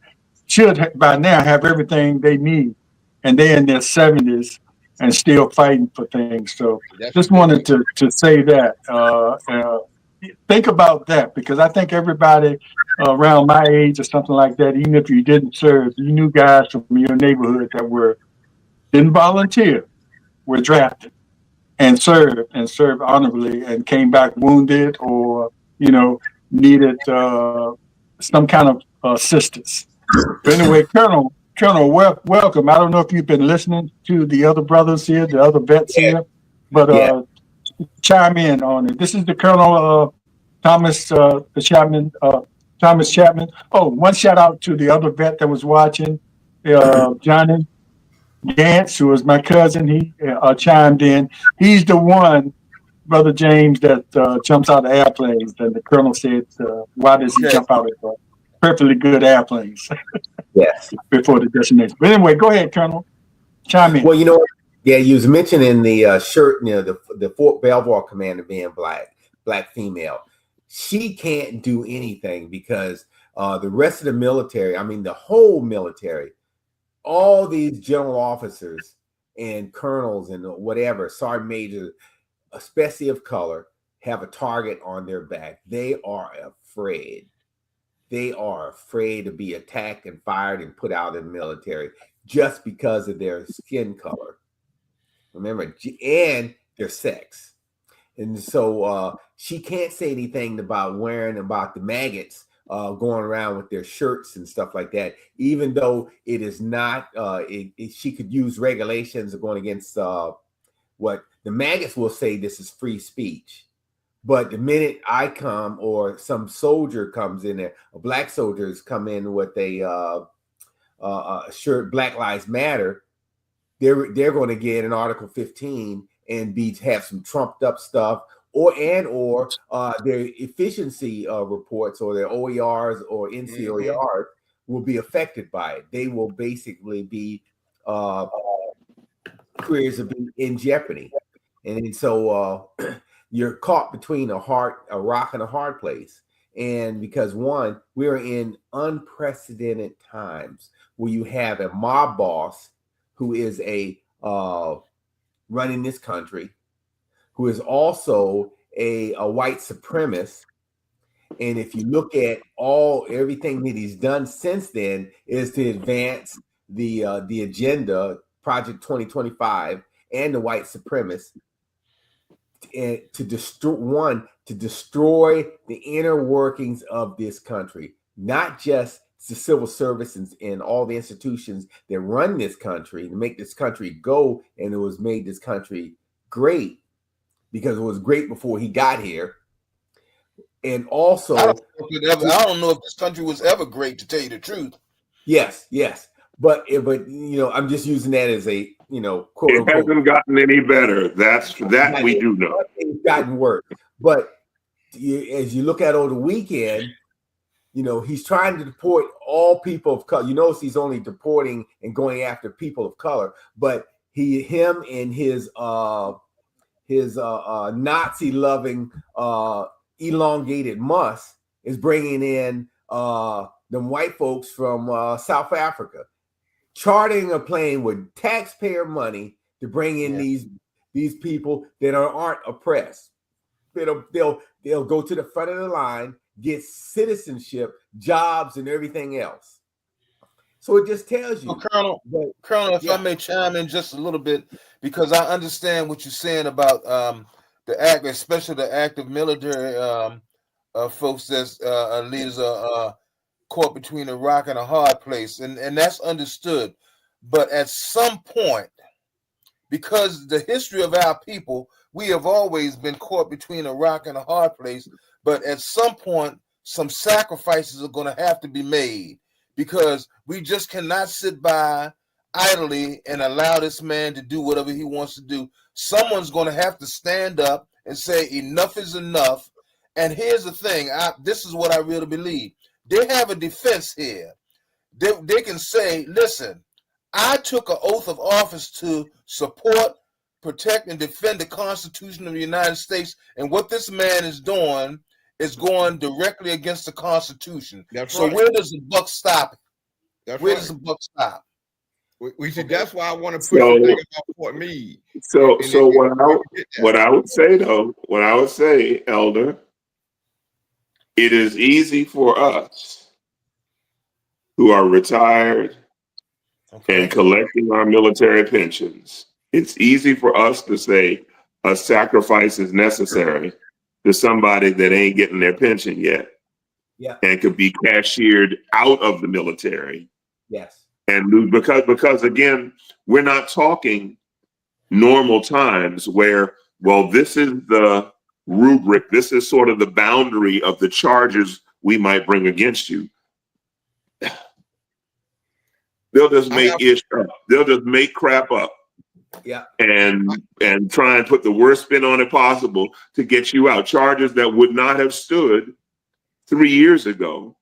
should by now have everything they need. And they're in their 70s and still fighting for things. So just wanted to say that. Think about that, because I think everybody around my age or something like that, even if you didn't serve, you knew guys from your neighborhood that didn't volunteer, were drafted and served honorably and came back wounded or, needed some kind of assistance. But anyway, Colonel, welcome. I don't know if you've been listening to the other brothers here, the other vets here, but chime in on it. This is the Colonel Thomas Chapman. Thomas Chapman. Oh, one shout out to the other vet that was watching, Johnny Gantz, who was my cousin. He chimed in. He's the one, Brother James, that jumps out of airplanes. And the Colonel said, "Why does he jump out of perfectly good airplanes?" Yes. Before the destination. But anyway, go ahead, Colonel. Chime in. Well, you was mentioning the shirt, the Fort Belvoir commander being black female. She can't do anything because the rest of the military, I mean, the whole military, all these general officers and colonels and whatever, sergeant majors, especially of color, have a target on their back. They are afraid. They are afraid to be attacked and fired and put out in the military just because of their skin color. Remember, and their sex. And so she can't say anything about the maggots going around with their shirts and stuff like that, even though it is not, she could use regulations going against what the maggots will say this is free speech. But the minute I come or some soldier comes in there, black soldiers come in with a shirt, Black Lives Matter, they're going to get an Article 15 and have some trumped up stuff, or their efficiency reports or their OERs or NCOERs will be affected by it. They will basically be careers will be in jeopardy, and so you're caught between a rock and a hard place. And because one, we're in unprecedented times where you have a mob boss who is running this country, who is also a white supremacist. And if you look at everything that he's done since then is to advance the agenda, Project 2025, and the white supremacists, and to destroy the inner workings of this country, not just the civil service and all the institutions that run this country to make this country go, and it was made this country great because it was great before he got here. And also, I don't know if this country was ever great, to tell you the truth. Yes, but I'm just using that as a quote it unquote. Hasn't gotten any better. That we do know. It's gotten worse. But as you look at over the weekend, he's trying to deport all people of color. You notice he's only deporting and going after people of color, but him and his Nazi-loving elongated Musk is bringing in them white folks from South Africa, chartering a plane with taxpayer money to bring in these people that aren't oppressed. They'll go to the front of the line, get citizenship, jobs, and everything else. So it just tells you. Colonel, if I may chime in just a little bit, because I understand what you're saying about the act, especially the active military folks that's leaders caught between a rock and a hard place, and that's understood. But at some point, because the history of our people, we have always been caught between a rock and a hard place. But at some point, some sacrifices are going to have to be made, because we just cannot sit by idly and allow this man to do whatever he wants to do. Someone's going to have to stand up and say enough is enough. And here's the thing, this is what I really believe. They have a defense here. They can say, listen, I took an oath of office to support, protect, and defend the Constitution of the United States, and what this man is doing is going directly against the Constitution. So where does the buck stop? Where does the buck stop? We see. That's why I want to push the thing about Fort Meade. So what I would say, Elder, it is easy for us who are retired and collecting our military pensions. It's easy for us to say a sacrifice is necessary to somebody that ain't getting their pension yet, and could be cashiered out of the military. Yes. And lose, because again, we're not talking normal times where, well, this is the rubric, this is sort of the boundary of the charges we might bring against you. They'll just make ish up. They'll just make crap up. Yeah. And try and put the worst spin on it possible to get you out. Charges that would not have stood 3 years ago,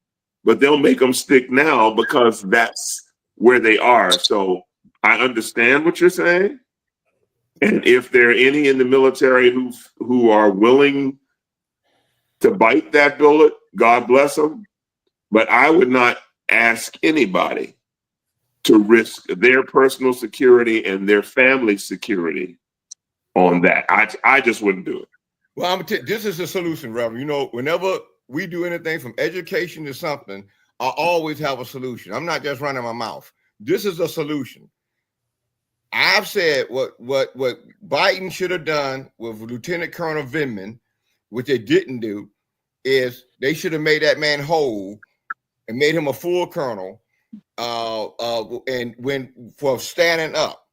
but they'll make them stick now because that's where they are. So I understand what you're saying. And if there are any in the military who are willing to bite that bullet, God bless them. But I would not ask anybody to risk their personal security and their family security on that. I just wouldn't do it. Well, this is the solution, Reverend. You know, whenever we do anything from education to something, I always have a solution. I'm not just running my mouth. This is a solution. I've said what Biden should have done with Lieutenant Colonel Vindman, which they didn't do, is they should have made that man whole and made him a full colonel, and when for standing up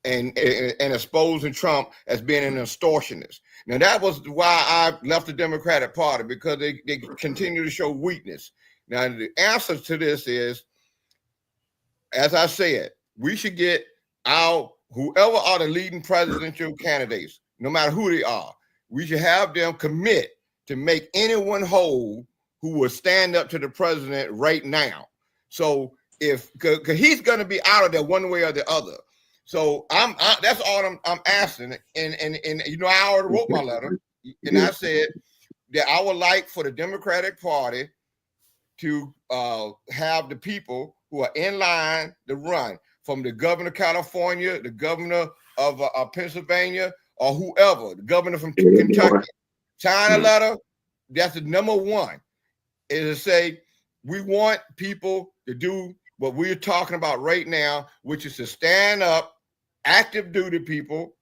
and exposing Trump as being an extortionist. Now that was why I left the Democratic Party, because they continue to show weakness. Now the answer to this is, as I said, we should get whoever are the leading presidential candidates, no matter who they are, we should have them commit to make anyone whole who will stand up to the president right now. So because he's going to be out of there one way or the other. So that's all I'm asking. And you know, I already wrote my letter, and I said that I would like for the Democratic Party to have the people who are in line to run, from the governor of California, the governor of Pennsylvania, or whoever, the governor from Kentucky, sign a letter. That's the number one, is to say we want people to do what we're talking about right now, which is to stand up, active duty people,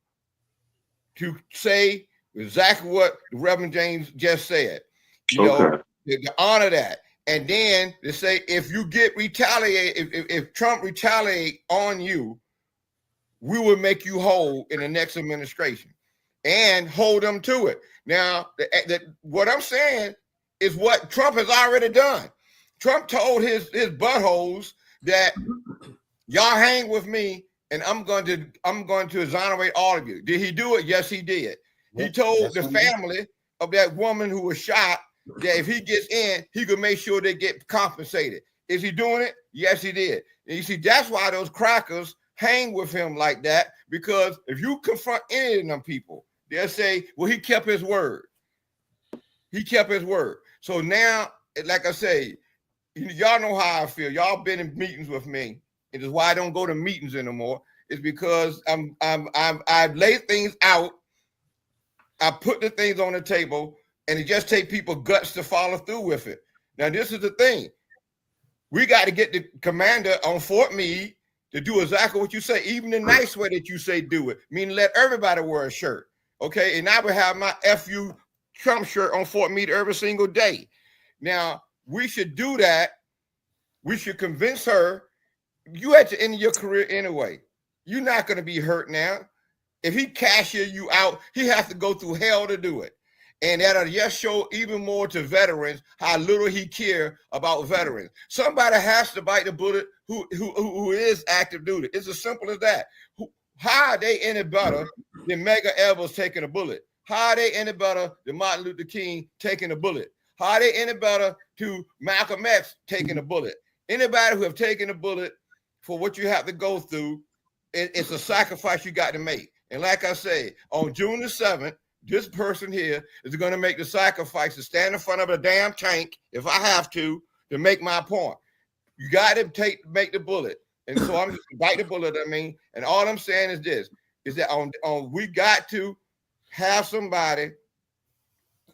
to say exactly what the Reverend James just said. You know, to honor that. And then to say, if you get retaliated, if Trump retaliate on you, we will make you whole in the next administration, and hold them to it. Now, what I'm saying is what Trump has already done. Trump told his buttholes that y'all hang with me, and I'm going to exonerate all of you. Did he do it? Yes, he did. He told the family of that woman who was shot that if he gets in, he could make sure they get compensated. Is he doing it? Yes, he did. And you see, that's why those crackers hang with him like that, because if you confront any of them people, they'll say, well, he kept his word. He kept his word. So now, like I say, y'all know how I feel. Y'all been in meetings with me. It is why I don't go to meetings anymore. It's because I've laid things out. I put the things on the table, and it just takes people guts to follow through with it. Now, this is the thing. We got to get the commander on Fort Meade to do exactly what you say, even the nice way that you say do it, meaning let everybody wear a shirt, okay? And I would have my FU Trump shirt on Fort Meade every single day. Now, we should do that we should convince her, you at the end of your career anyway. You're not going to be hurt now. If he cashier you out, he has to go through hell to do it. And that'll just show even more to veterans how little he care about veterans. Somebody has to bite the bullet who is active duty. It's as simple as that. How are they any better than Medgar Evers taking a bullet? How are they any better than Martin Luther King taking a bullet? How are they any better to Malcolm X taking a bullet? Anybody who have taken a bullet for what you have to go through, it's a sacrifice you got to make. And like I say, on June the 7th, this person here is going to make the sacrifice to stand in front of a damn tank, if I have to make my point. You got to make the bullet. And so I'm just bite the bullet, and all I'm saying is this, is that we got to have somebody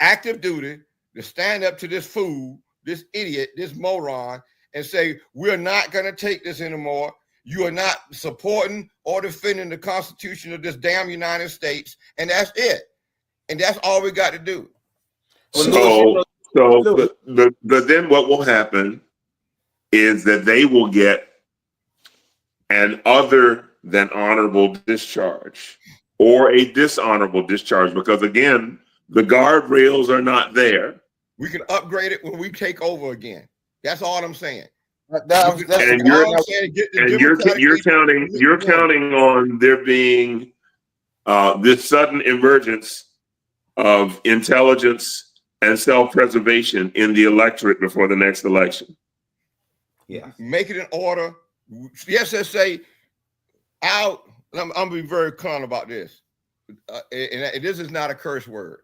active duty to stand up to this fool, this idiot, this moron, and say, we're not going to take this anymore. You are not supporting or defending the Constitution of this damn United States, and that's it. And that's all we got to do. But then what will happen is that they will get an other than honorable discharge or a dishonorable discharge, because again, the guardrails are not there. We can upgrade it when we take over again. That's all I'm saying. You're counting on there being this sudden emergence of intelligence and self-preservation in the electorate before the next election. Yeah, make it in order. Yes, let's say out. I'm gonna be very clear about this, and this is not a curse word.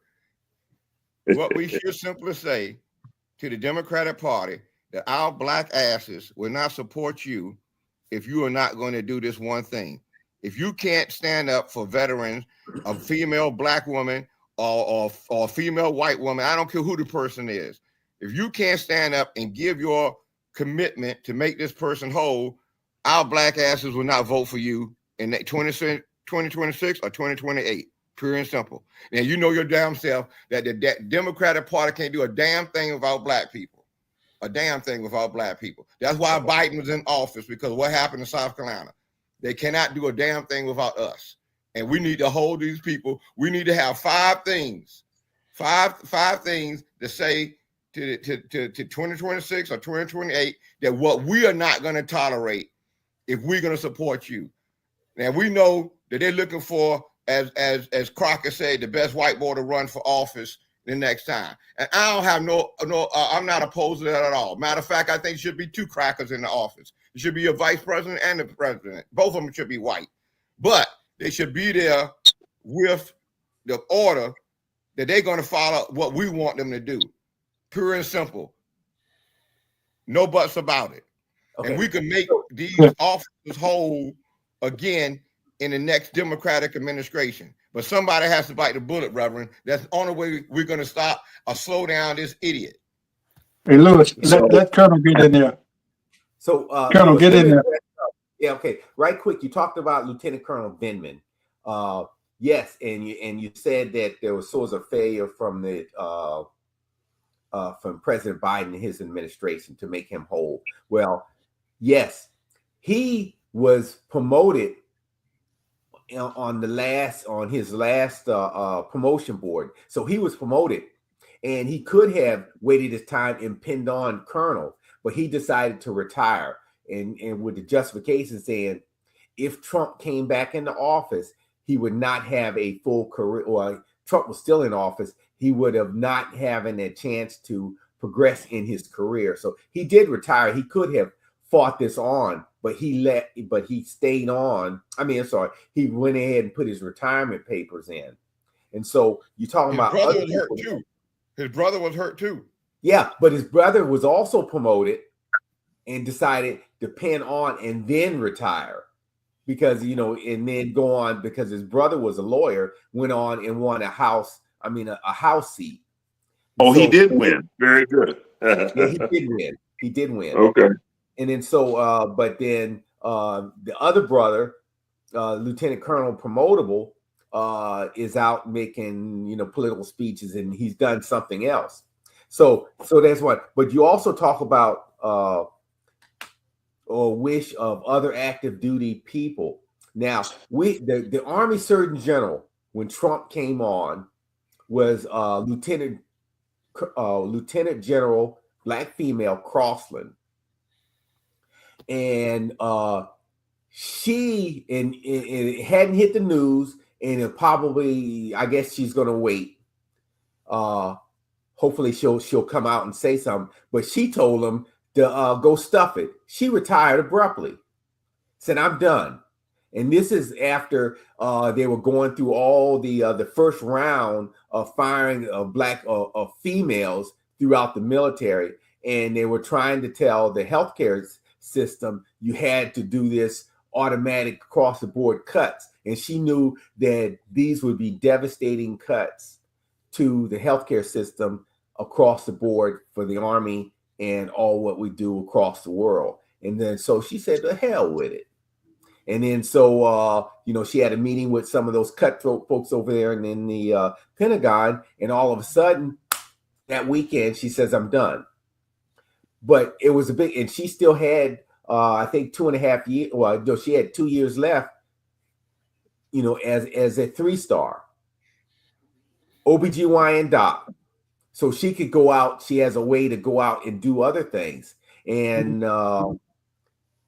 What we should simply say to the Democratic Party, that our black asses will not support you if you are not going to do this one thing. If you can't stand up for veterans, a female black woman or a female white woman, I don't care who the person is. If you can't stand up and give your commitment to make this person whole, our black asses will not vote for you in 2026 or 2028. Pure and simple. Now, you know your damn self that the Democratic Party can't do a damn thing without black people. A damn thing without black people. That's why Biden was in office, because what happened in South Carolina? They cannot do a damn thing without us. And we need to hold these people. We need to have five things to say to 2026 or 2028 that what we are not going to tolerate if we're going to support you. Now, we know that they're looking for, as Crocker said, the best white boy to run for office the next time. And I don't have I'm not opposed to that at all. Matter of fact, I think there should be two crackers in the office. It should be a vice president and the president. Both of them should be white. But they should be there with the order that they're going to follow what we want them to do. Pure and simple. No buts about it. Okay. And we can make these officers whole again in the next Democratic administration. But somebody has to bite the bullet, Reverend. That's the only way we're going to stop or slow down this idiot. Hey, Lewis, let Colonel get in there. So, Colonel, get in there. Yeah, okay. Right quick, you talked about Lieutenant Colonel Vindman. Yes, and you said that there was source of failure from President Biden and his administration to make him whole. Well, yes, he was promoted on his last promotion board. So he was promoted, and he could have waited his time and pinned on Colonel, but he decided to retire, and with the justification saying if Trump came back into office, he would not have a full career, or Trump was still in office, he would have not having a chance to progress in his career. So he did retire. He could have fought this on, but he stayed on. He went ahead and put his retirement papers in. And so you're talking about brother was hurt too. His brother was hurt too. Yeah, but his brother was also promoted and decided to pin on and then retire because, and then go on because his brother was a lawyer, went on and won a house seat. Oh, so, he did win. Very good. Yeah, he did win. Okay. And then but then the other brother, Lieutenant Colonel Promotable, is out making, political speeches, and he's done something else. So that's one. But you also talk about or wish of other active duty people. Now, the Army Surgeon General, when Trump came on, was Lieutenant General, black female, Crossland. And she and it hadn't hit the news, and it probably, I guess she's gonna wait. Hopefully she'll come out and say something. But she told him to go stuff it. She retired abruptly. Said, I'm done. And this is after they were going through all the first round of firing black females throughout the military, and they were trying to tell the healthcare system you had to do this automatic across the board cuts, and she knew that these would be devastating cuts to the healthcare system across the board for the Army and all what we do across the world. And then so she said, the hell with it. And then so she had a meeting with some of those cutthroat folks over there in the Pentagon, and all of a sudden that weekend she says, I'm done. But it was a big, and she still had I think 2.5 years. Well, no, she had 2 years left, as a 3-star OBGYN doc. So she could go out. She has a way to go out and do other things. And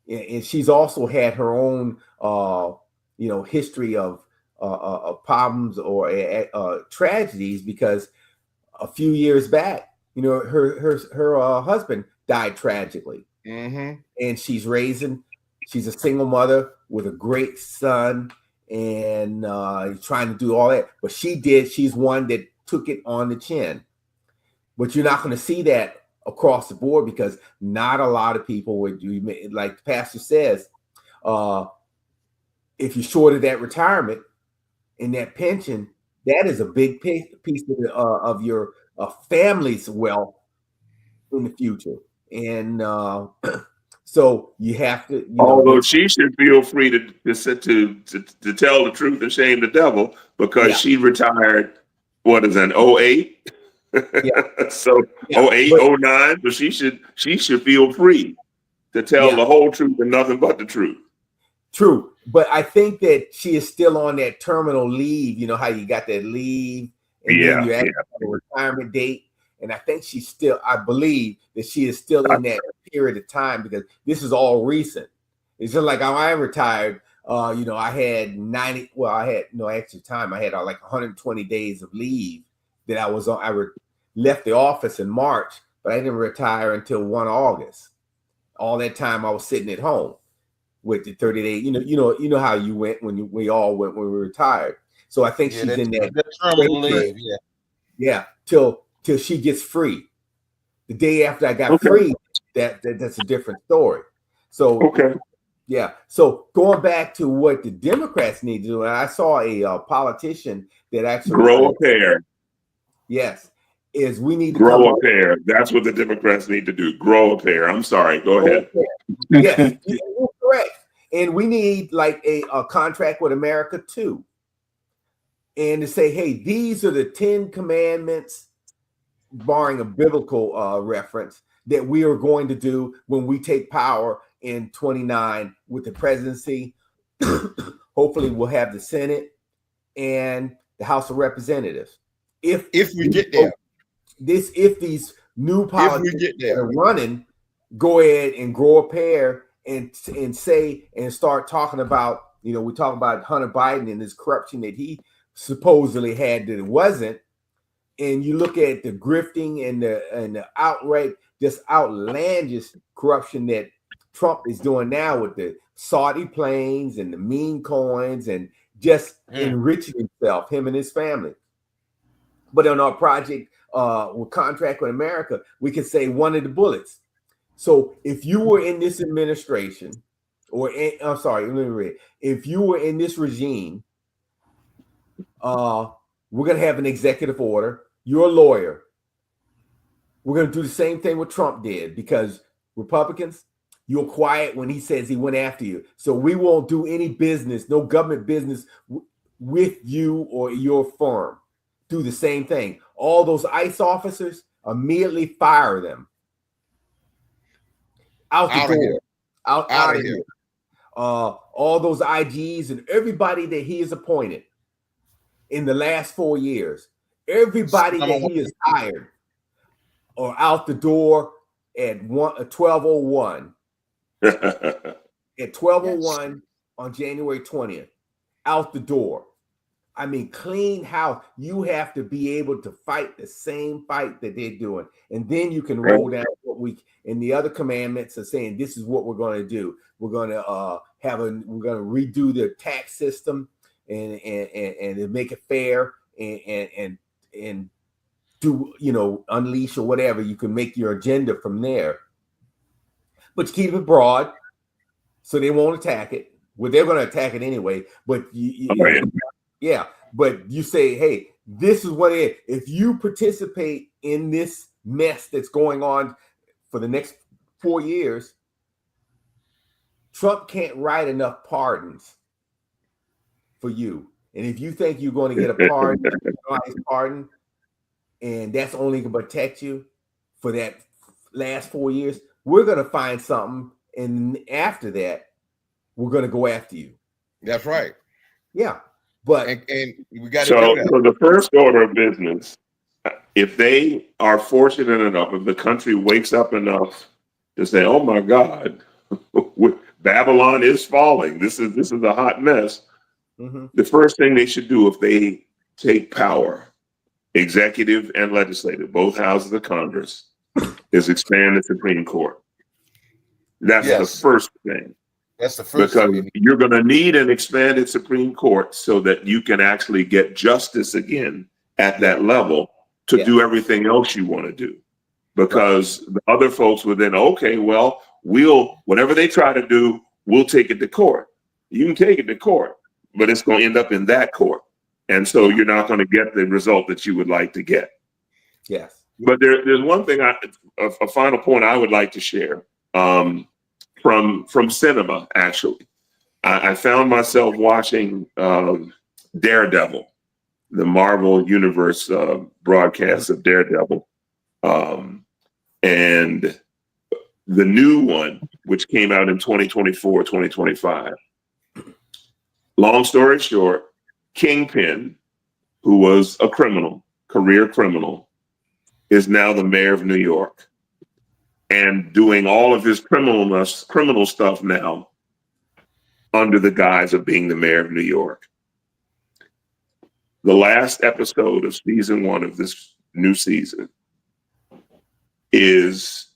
and she's also had her own history of problems or tragedies, because a few years back, her husband died tragically. Mm-hmm. And she's a single mother with a great son, and trying to do all that. But she's one that took it on the chin. But you're not going to see that across the board, because not a lot of people would do, like the pastor says, if you're short of that retirement and that pension, that is a big piece of your family's wealth in the future. And so you have to. Although she should feel free to tell the truth and shame the devil, because she retired. What is that? 08? Yeah. So 08, 09. But she should feel free to tell the whole truth and nothing but the truth. True, but I think that she is still on that terminal leave. You know how you got that leave, and then you have a retirement date. And I think I believe that she is still in that period of time, because this is all recent. It's just like how I retired. I had 90. Well, I had no extra time. I had like 120 days of leave that I was on. Left the office in March, but I didn't retire until 1 August. All that time I was sitting at home with the 30 days. You know how you went we all went when we were retired. So I think she's in that terminal leave. Yeah, till she gets free. The day after I got free, that's a different story. So so going back to what the Democrats need to do, and I saw a politician that actually grow a pair. Yes, is we need to grow a pair. That's what the Democrats need to do. Grow a pair. I'm sorry. Go ahead. Yes, you're correct. And we need like a contract with America too, and to say, hey, these are the 10 commandments, barring a biblical reference, that we are going to do when we take power in 29 with the presidency. Hopefully we'll have the Senate and the House of Representatives. If we get there. If these new politicians that are running go ahead and grow a pair and say and start talking about, we talk about Hunter Biden and his corruption that he supposedly had that it wasn't. And you look at the grifting and the outright, just outlandish corruption that Trump is doing now with the Saudi planes and the meme coins and just enriching himself, him and his family. But on our project, with Contract with America, we can say one of the bullets. So if you were in this administration, if you were in this regime, we're going to have an executive order. You're a lawyer. We're going to do the same thing what Trump did, because Republicans, you're quiet when he says he went after you. So we won't do any business, no government business with you or your firm. Do the same thing. All those ICE officers, immediately fire them. Out the door. out Outta of here. here. All those IGs and everybody that he has appointed in the last 4 years, everybody that he has hired are out the door at 12:01. At 12:01 on January 20th, out the door. I mean, clean house. You have to be able to fight the same fight that they're doing. And then you can roll down what we and the other commandments are saying this is what we're going to do. We're going to redo the tax system and make it fair and do, unleash or whatever. You can make your agenda from there. But you keep it broad so they won't attack it. Well, they're going to attack it anyway, but yeah, but you say, hey, this is what it is. If you participate in this mess that's going on for the next 4 years, Trump can't write enough pardons for you. And if you think you're going to get a pardon, and that's only going to protect you for that last 4 years, we're going to find something. And after that, we're going to go after you. That's right. Yeah. But and we got to do that. So the first order of business, if they are fortunate enough, if the country wakes up enough to say, "Oh my God, Babylon is falling. This is a hot mess." mm-hmm. The first thing they should do if they take power, executive and legislative, both houses of Congress, is expand the Supreme Court. That's the first thing. That's the first because thing. you're going to need an expanded Supreme Court so that you can actually get justice again at that level to do everything else you want to do. Because the other folks would then, okay, well, whatever they try to do, we'll take it to court. You can take it to court, but it's going to end up in that court. And so you're not going to get the result that you would like to get. Yes. But there's one thing, a final point I would like to share. From cinema, actually. I found myself watching Daredevil, the Marvel Universe broadcast of Daredevil. And the new one, which came out in 2024, 2025. Long story short, Kingpin, who was a career criminal, is now the mayor of New York. And doing all of his criminal stuff now under the guise of being the mayor of New York. The last episode of season 1 of this new season is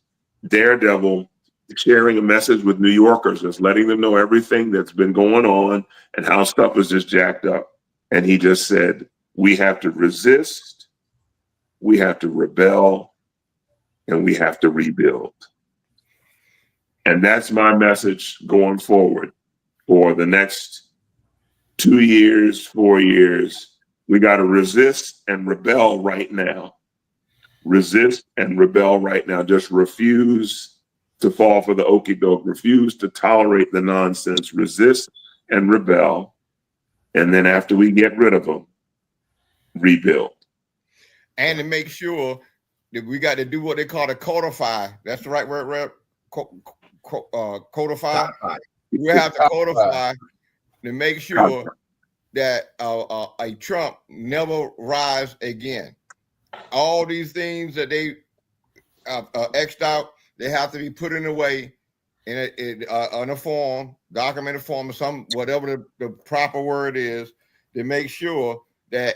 Daredevil sharing a message with New Yorkers, just letting them know everything that's been going on and how stuff is just jacked up. And he just said, we have to resist, we have to rebel, and we have to rebuild. And that's my message going forward for the next 2 years, 4 years. We got to resist and rebel right now. Resist and rebel right now. Just refuse to fall for the okie doke. Refuse to tolerate the nonsense. Resist and rebel. And then after we get rid of them, rebuild. And to make sure that we got to do what they call a codify. That's the right word, Rep. Codify. We have to codify to make sure that a Trump never rise again. All these things that they X'd out, they have to be put in a way in a form, documented form, or whatever the proper word is, to make sure that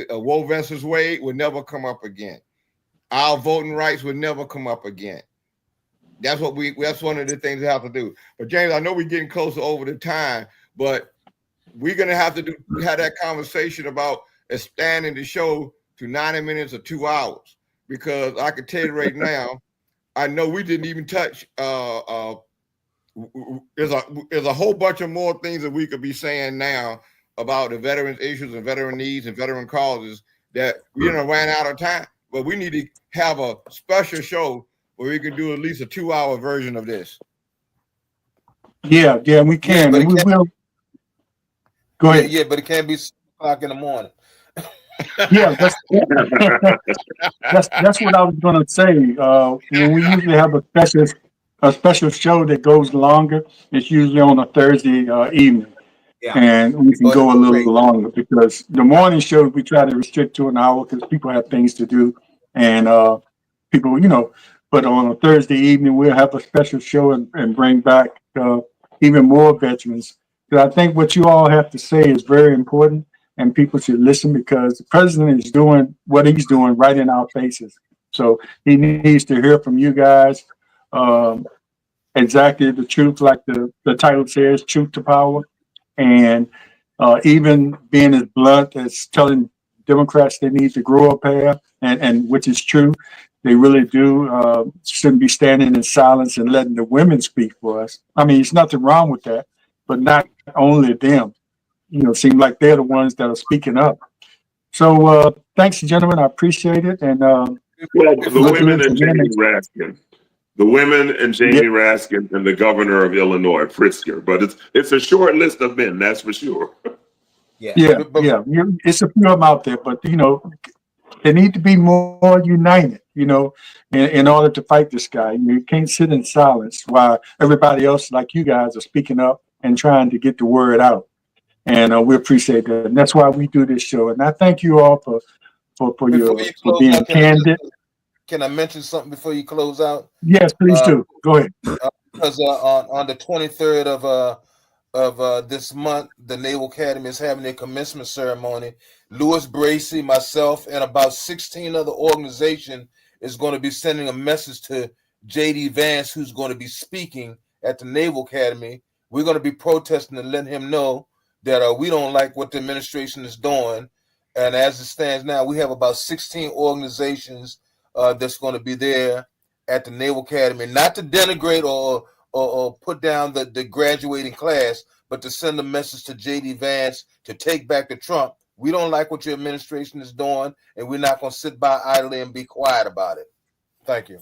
Roe versus Wade would never come up again. Our voting rights would never come up again. That's one of the things we have to do. But James, I know we're getting closer over the time, but we're gonna have to have that conversation about expanding the show to 90 minutes or 2 hours. Because I can tell you right now, I know we didn't even touch there's a whole bunch of more things that we could be saying now about the veterans issues and veteran needs and veteran causes that we ran out of time. But we need to have a special show where we can do at least a 2-hour version of this. Yeah, we can. But We will. Go ahead. Yeah, but it can't be 6 o'clock in the morning. Yeah, that's what I was going to say. When we usually have a a special show that goes longer. It's usually on a Thursday evening. Yeah. And we can Oh, go a that's little great. longer because the morning shows we try to restrict to an hour because people have things to do and people, but on a Thursday evening, we'll have a special show and bring back even more veterans. Because I think what you all have to say is very important and people should listen because the president is doing what he's doing right in our faces. So he needs to hear from you guys exactly the truth, like the title says, truth to power. And even being as blunt as telling Democrats they need to grow a pair, and which is true, they really do. Shouldn't be standing in silence and letting the women speak for us. I mean, there's nothing wrong with that, but not only them. Seem like they're the ones that are speaking up. So thanks, gentlemen. I appreciate it. And Well, the women and Jamie Raskin. The women and Jamie Raskin and the governor of Illinois, Pritzker. But it's a short list of men, that's for sure. Yeah. It's a few of them out there, but they need to be more united, in order to fight this guy. You can't sit in silence while everybody else, like you guys, are speaking up and trying to get the word out. And we appreciate that. And that's why we do this show. And I thank you all for being candid. Can I mention something before you close out? Yes, please do. Go ahead. Because on the 23rd of this month, the Naval Academy is having their commencement ceremony. Louis Bracey, myself, and about 16 other organizations is going to be sending a message to J.D. Vance, who's going to be speaking at the Naval Academy. We're going to be protesting and letting him know that we don't like what the administration is doing. And as it stands now, we have about 16 organizations that's going to be there at the Naval Academy, not to denigrate or put down the graduating class, but to send a message to J.D. Vance to take back to Trump. We don't like what your administration is doing, and we're not going to sit by idly and be quiet about it. Thank you.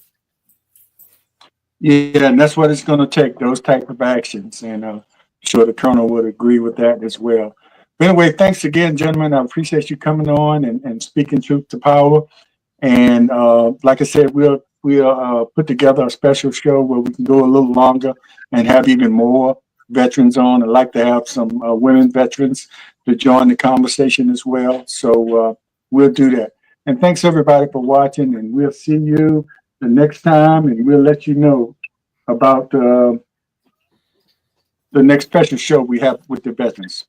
Yeah, and that's what it's going to take, those type of actions. And I'm sure the colonel would agree with that as well. But anyway, thanks again, gentlemen. I appreciate you coming on and speaking truth to power. And like I said, we'll put together a special show where we can go a little longer and have even more veterans on. I'd like to have some women veterans to join the conversation as well. So we'll do that. And thanks everybody for watching. And we'll see you the next time. And we'll let you know about the next special show we have with the veterans.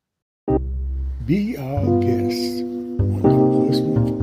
Be our guest on Enforcement